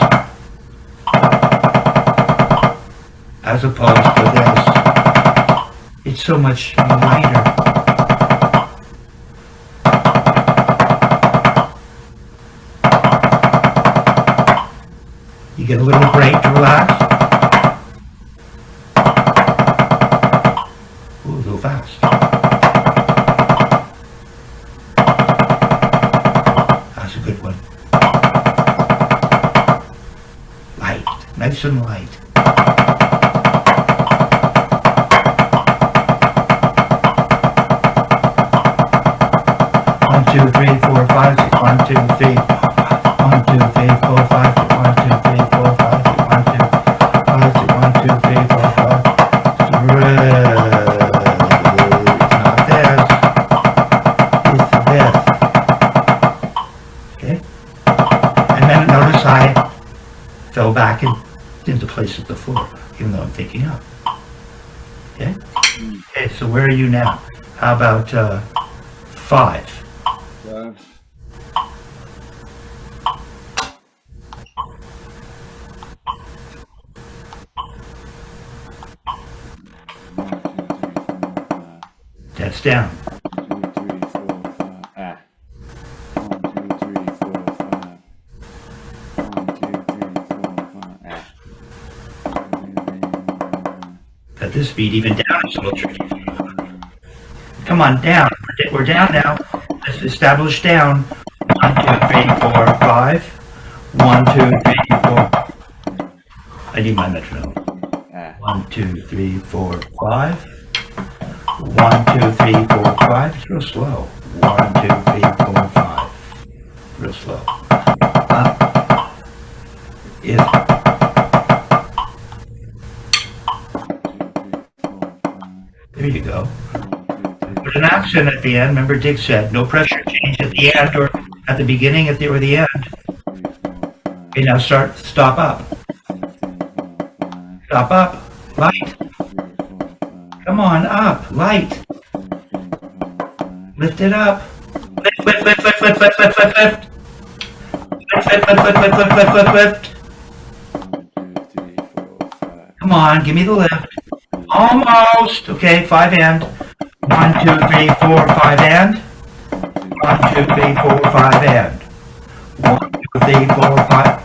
As opposed to this. It's so much lighter. You get a little break to relax. Ooh, a little fast. That's a good one. Light, nice and light. 1, 2, 3, 4, 5, 6. 1, 2, 3. 1, 2, 3, 4, 5, 6. 1, 2, 3, 4, 5, 6. 1, 2, 5, 6. 1, 2, 3, 4, 5. It's not this. It's this. Okay? And then notice I fell back into place at the floor, even though I'm thinking up. Okay? Okay, so where are you now? How about 5? 5. That's down. At this speed, even down is a little tricky. Come on, down. We're down now. Let's establish down. 1, 2, 3, 4, 5. 1, 2, 3, 4. I need my metronome. 1, 2, 3, 4, 5. 1, 2, 3, 4, 5. It's real slow. 1, 2, 3, 4, 5. Real slow. If there you go. There's an accent at the end. Remember Dick said, no pressure change at the end or at the beginning or the end. Okay, now stop up. Stop up. Light. Come on, up. Light. Lift it up. Lift, lift, lift, lift, lift, lift, lift, lift, lift. Lift, lift, lift, lift, lift, lift, lift, lift, lift. Come on, give me the lift. Almost. Okay, 5 and. 1, 2, 3, 4, 5 and. 1, 2, 3, 4, 5 and. 1, 2, 3, 4, 5.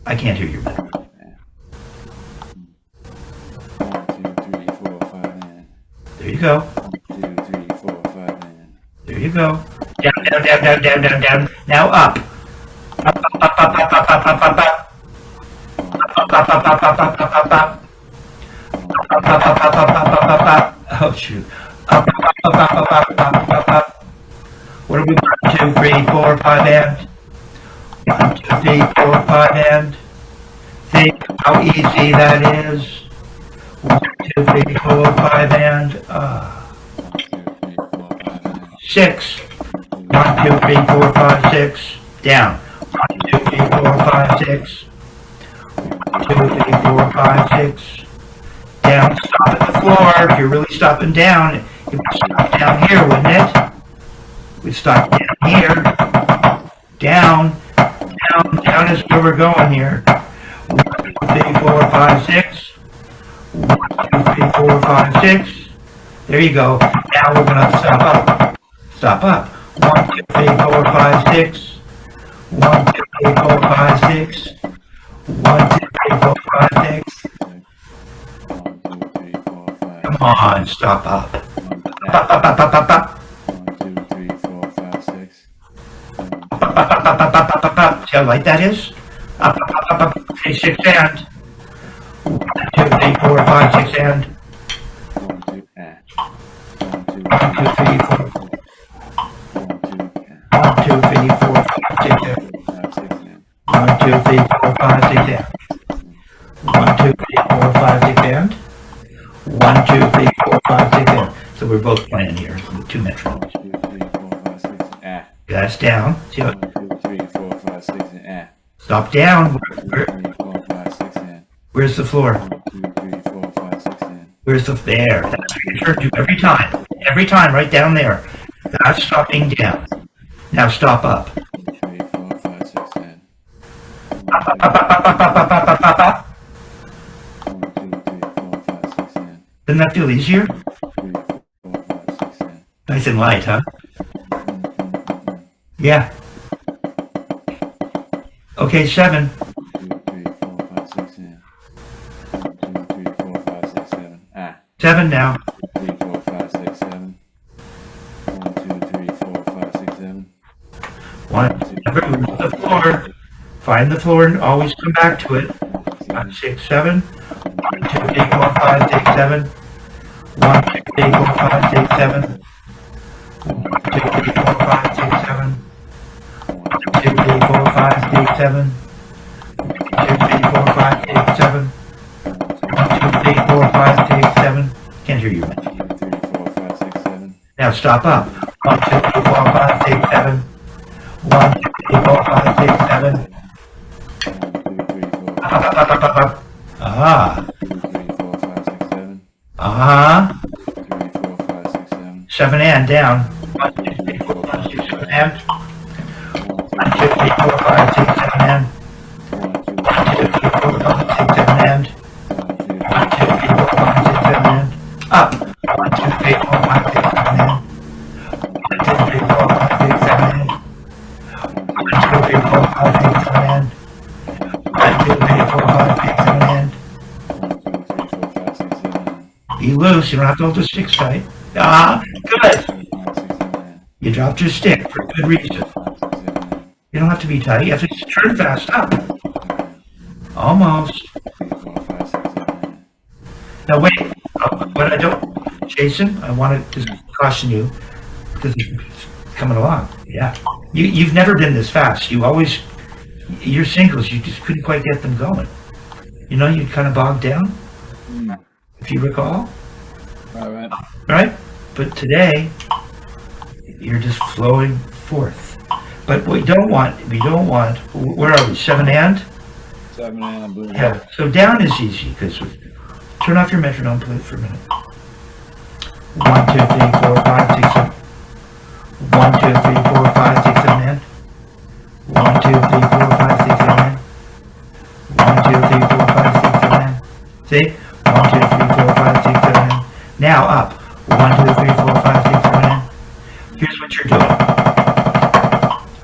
I can't hear you. 1, 2, 3, 4, 5 and. There you go. 1, 2, 3, 4, 5 and. There you go. Down, down, down, down, down, down, down. Now up. Up, up, up, up, up, up, up, up, up, up. Up, up, up, up, up, up, up, up, up. Up, up, up, up, up, up, up, up, up. Oh, shoot. Up, up, up, up, up, up, up, up, up. What are we? 1, 2, 3, 4, 5 and. 1, 2, 3, 4, 5 and. Think how easy that is. 1, 2, 3, 4, 5 and. 6. 1, 2, 3, 4, 5, 6. Down. 1, 2, 3, 4, 5, 6. 1, 2, 3, 4, 5, 6. Down. Stop at the floor. If you're really stopping down, it would stop down here, wouldn't it? We'd stop down here. Down. Down. Down is where we're going here. 1, 2, 3, 4, 5, 6. 1, 2, 3, 4, 5, 6. There you go. Now we're going to stop up. Stop up. 1, 2, 3, 4, 5, 6. 1, 2, 3, 4, 5, 6. 1, 2, 3, 4, 5, 6. Come on, stop up. Up, up, up, up, up, up. 1, 2, 3, 4, 5, 6. Up, up, up, up, up, up, up, up. See how light that is? Up, up, up, up, up. Okay, 6 and. 1, 2, 3, 4, 5, 6 and. 1, 2, 3, 4. 1, 2, 3, 4, 5, 6 and. 1, 2, 3, 4, 5, 6 and. 1, 2, 3, 4, 5, 6 and. 1, 2, 3, 4, 5, 6 and. So we're both playing here with 2 metronomes. 1, 2, 3, 4, 5, 6 and. That's down. See how, 1, 2, 3, 4, 5, 6 and. stop down. 1, 2, 3, 4, 5, 6 and. Where's the floor? 1, 2, 3, 4, 5, 6 and. Where's the there? That's what you turn to every time. Every time, right down there. That's stopping down. Now stop up. 1, 2, 3, 4, 5, 6 and. Up, up, up, up, up, up, up, up, up, up, up. 1, 2, 3, 4, 5, 6 and. Doesn't that feel easier? 3, 4, 5, 6 and. Nice and light, huh? Yeah. Okay, 7. 1, 2, 3, 4, 5, 6 and. 1, 2, 3, 4, 5, 6, 7. 7 now. 3, 4, 5, 6, 7. 1, 2, 3, 4, 5, 6, 7. 1. Remember, move to the floor. Find the floor and always come back to it. 1, 6, 7. 1, 2, 3, 4, 5, 6, 7. 1, 2, 3, 4, 5, 6, 7. 1, 2, 3, 4, 5, 6, 7. 1, 2, 3, 4, 5, 6, 7. 1, 2, 3, 4, 5, 6, 7. 1, 2, 3, 4, 5, 6, 7. Can't hear you. 1, 2, 3, 4, 5, 6, 7. Now stop up. 1, 2, 3, 4, 5, 6, 7. 1, 2, 3, 4, 5, 6, 7. 1, 2, 3, 4, 5, Up, up, up, up, up, up. Ah. 2, 3, 4, 5, 6, 7. Uh-huh. 3, 4, 5, 6, 7. 7 and down. 1, 2, 3, 4, 5, 6, 7 and. 1, 2, 3, 4, 5, 6, 7 and. 1, 2, 3, 4, 5, 6, 7 and. 1, 2, 3, 4, 5, 6, 7 and. Up. 1, 2, 3, 4, 5, 6, 7 and. 1, 2, 3, 4, 5, 6, 7 and. 1, 2, 3, 4, 5, 6, 7 and. 1, 2, 3, 4, 5, 6, 7 and. 1, 2, 3, Be loose. You don't have to hold the sticks tight. Ah, good. 4, 5, 6, 7, 8. You dropped your stick for good reason. 5, 6, 7, 8. You don't have to be tight. You have to turn fast up. Almost. 3, 4, 5, 6, 7, Now wait. But I don't, Jason. I want to just caution you because it's coming along. Yeah. You've never been this fast. You always, your singles, you just couldn't quite get them going. You know, you'd kind of bogged down, 8. if you recall. Right. Right? But today, you're just flowing forth. But we don't want, where are we, 7 and? 7 and blue. Yeah, so down is easy, because turn off your metronome, play it for a minute. 1, 2, 3, 4, 5, 6, 7. 1, 2, 3, 4, 5, 6, 7 and. 1, 2, 3, 4, 5, 6, 7 and. 1, 2, 3, 4, 5, 6, 7 and. See? 1, 2, 3, 4, 5, 6, 7 and. Now up. 1, 2, 3, 4, 5, 6, 7 and. Here's what you're doing.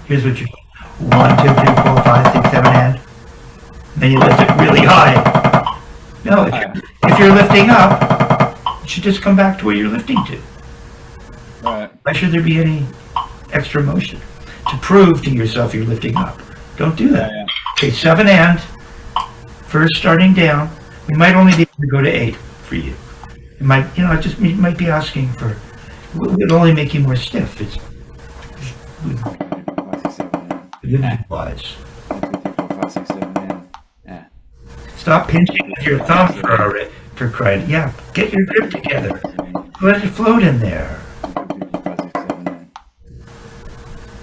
Here's what you're doing. 1, 2, 3, 4, 5, 6, 7 and. Then you lift it really high. No, if you're lifting up, you should just come back to where you're lifting to. Right. Why should there be any extra motion? To prove to yourself you're lifting up. Don't do that. Yeah. Okay, 7 and. First starting down. We might only be able to go to 8 for you. It might, you might be asking for, it'll only make you more stiff. It's, 3, 4, 5, 6, 7, 8. it wise. 1, 2, 3, 4, 5, 6, 7, 8. Yeah. Stop pinching with your thumb for crying. Yeah, get your grip together. Let it float in there. 1,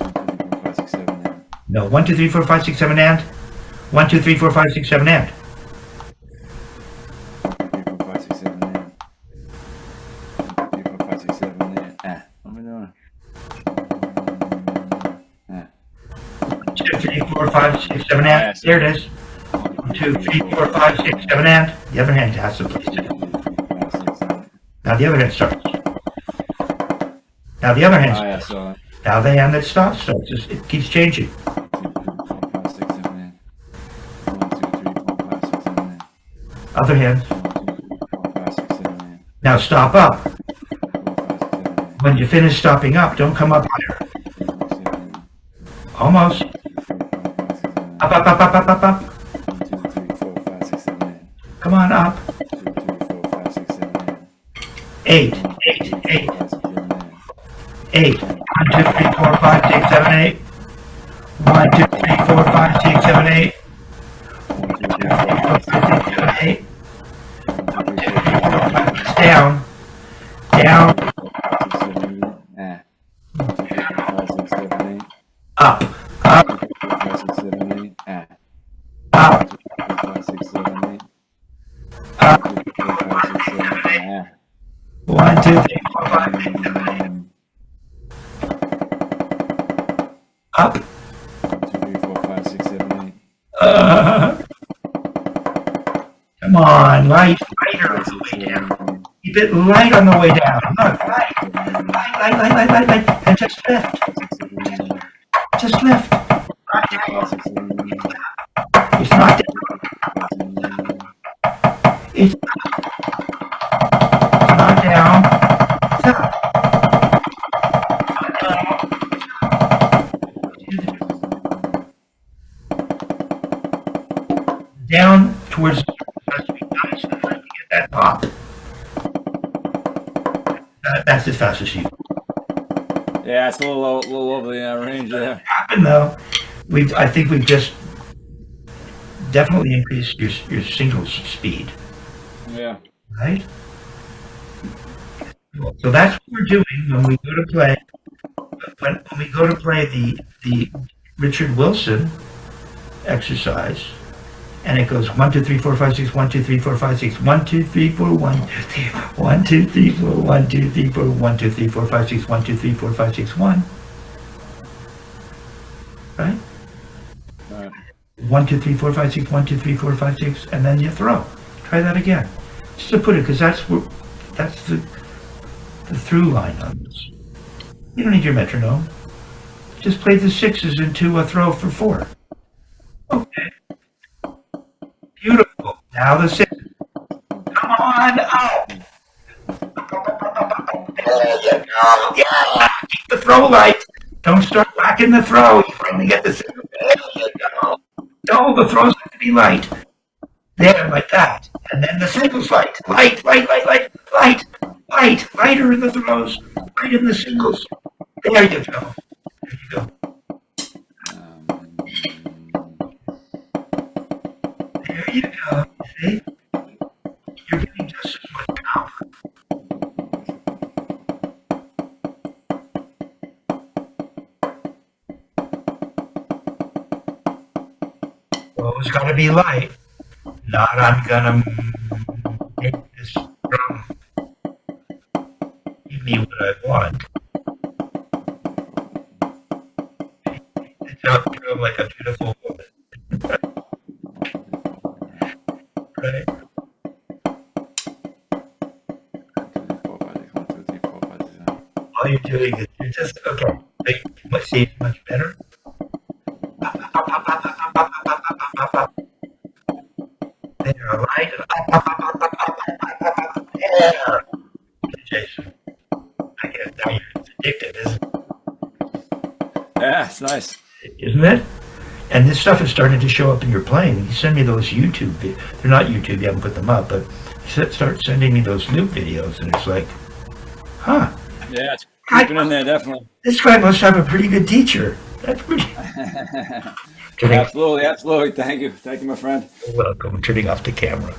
2, 3, 4, 5, 6, 7, 8. No, 1, 2, 3, 4, 5, 6, 7 and. 1, 2, 3, 4, 5, 6, 7 and. 1, 2, 3, 4, 5, 6, 7, 8. 1, 2, 3, 4, 5, 6, 7, 8. What am I doing? 2, 3, 4, 5, 6, 7 and. There it is. 1, 2, 3, 4, 5, 6, 7 and. The other hand has to place it. Now the other hand starts. Now the other hand starts. So Now the hand that stops starts. It keeps changing. 1, 2, 3, 4, 5, 6, 7, 8. 1, 2, 3, 4, 5, 6, 7, 8. Other hand. 1, 2, 3, 4, 5, 6, 7, 8. Now stop up. 4, 5, 6, 7, 8. When you finish stopping up, don't come up higher. Almost. Up, up, up, up, up, up, up. 1, 2, 3, 4, 5, 6, 7, 8. Come on up. 2, 3, 4, 5, 6, 7, 8, 8. 8, 8, 5, 6, 7, 8. 8. 1, 2, 3, 4, 5, 6, 7, 8. 1, 2, 3, 4, 5, 6, 7, 8. 1, 2, 3, 4, 5, 6, 7, 8. 1, 2, 3, 4, 5, 6, down. Down. 5, 6, 7, 8. Up. Up. 5, 6, 7, 8. Up. 5, 6, 7, 8. Up. 5, 6, 7, 8. 1, 2, 3, 4, 5, 6, 7, 8. Up. 1, 2, 3, 4, 5, 6, 7, 8. Come on, lighter on the way down. Keep it light on the way down. Look, light. And just lift. Just lift. It's not down. It's not down. It's up. Down towards the nice to get that pop. That's as fast as you. Yeah, it's a little over the range there. Happened though. I think we've just definitely increased your singles speed, Yeah. right? So that's what we're doing when we go to play. When we go to play the Richard Wilson exercise, and it goes 1, 2, 3, 4, 5, 6, 1, 2, 3, 4, 5, 6, 1, 2, 3, 4, 1, 2, 3, 1, 2, 3, 4, 1, 2, 3, 4, 1, 2, 3, 4, 5, 6, 1, 2, 3, 4, 5, 6, 1. Right? Right. 1, 2, 3, 4, 5, 6, 1, 2, 3, 4, 5, 6, and then you throw. Try that again. Just to put it, because that's the through line on this. You don't need your metronome. Just play the sixes into a throw for 4. Okay. Beautiful. Now the sixes. Come on up. There you go. Yeah, keep the throw light. Don't start whacking the throw. You finally get the signal. There you go. No, the throws have to be light. There, like that. And then the singles light. Light, light, light, light, light, light. Lighter in the throws. Light in the singles. There you go. There you go. There you go. See? You're getting just as much power. Well, it's got to be light. Not I'm gonna make this drum give me what I want. It sounds kind of like a beautiful woman. Right? All you're doing is you're just, okay, see it much better? There, right? There. Jason, I guess now it's addictive, isn't it? Yeah, it's nice. Isn't it? And this stuff is starting to show up in your playing. You send me those YouTube, they're not YouTube, you haven't put them up, but start sending me those loop videos, and it's like, huh. Yeah, it's creeping in there, definitely. This guy must have a pretty good teacher. That's pretty. Absolutely, absolutely. Thank you, my friend. You're welcome. Turning off the camera.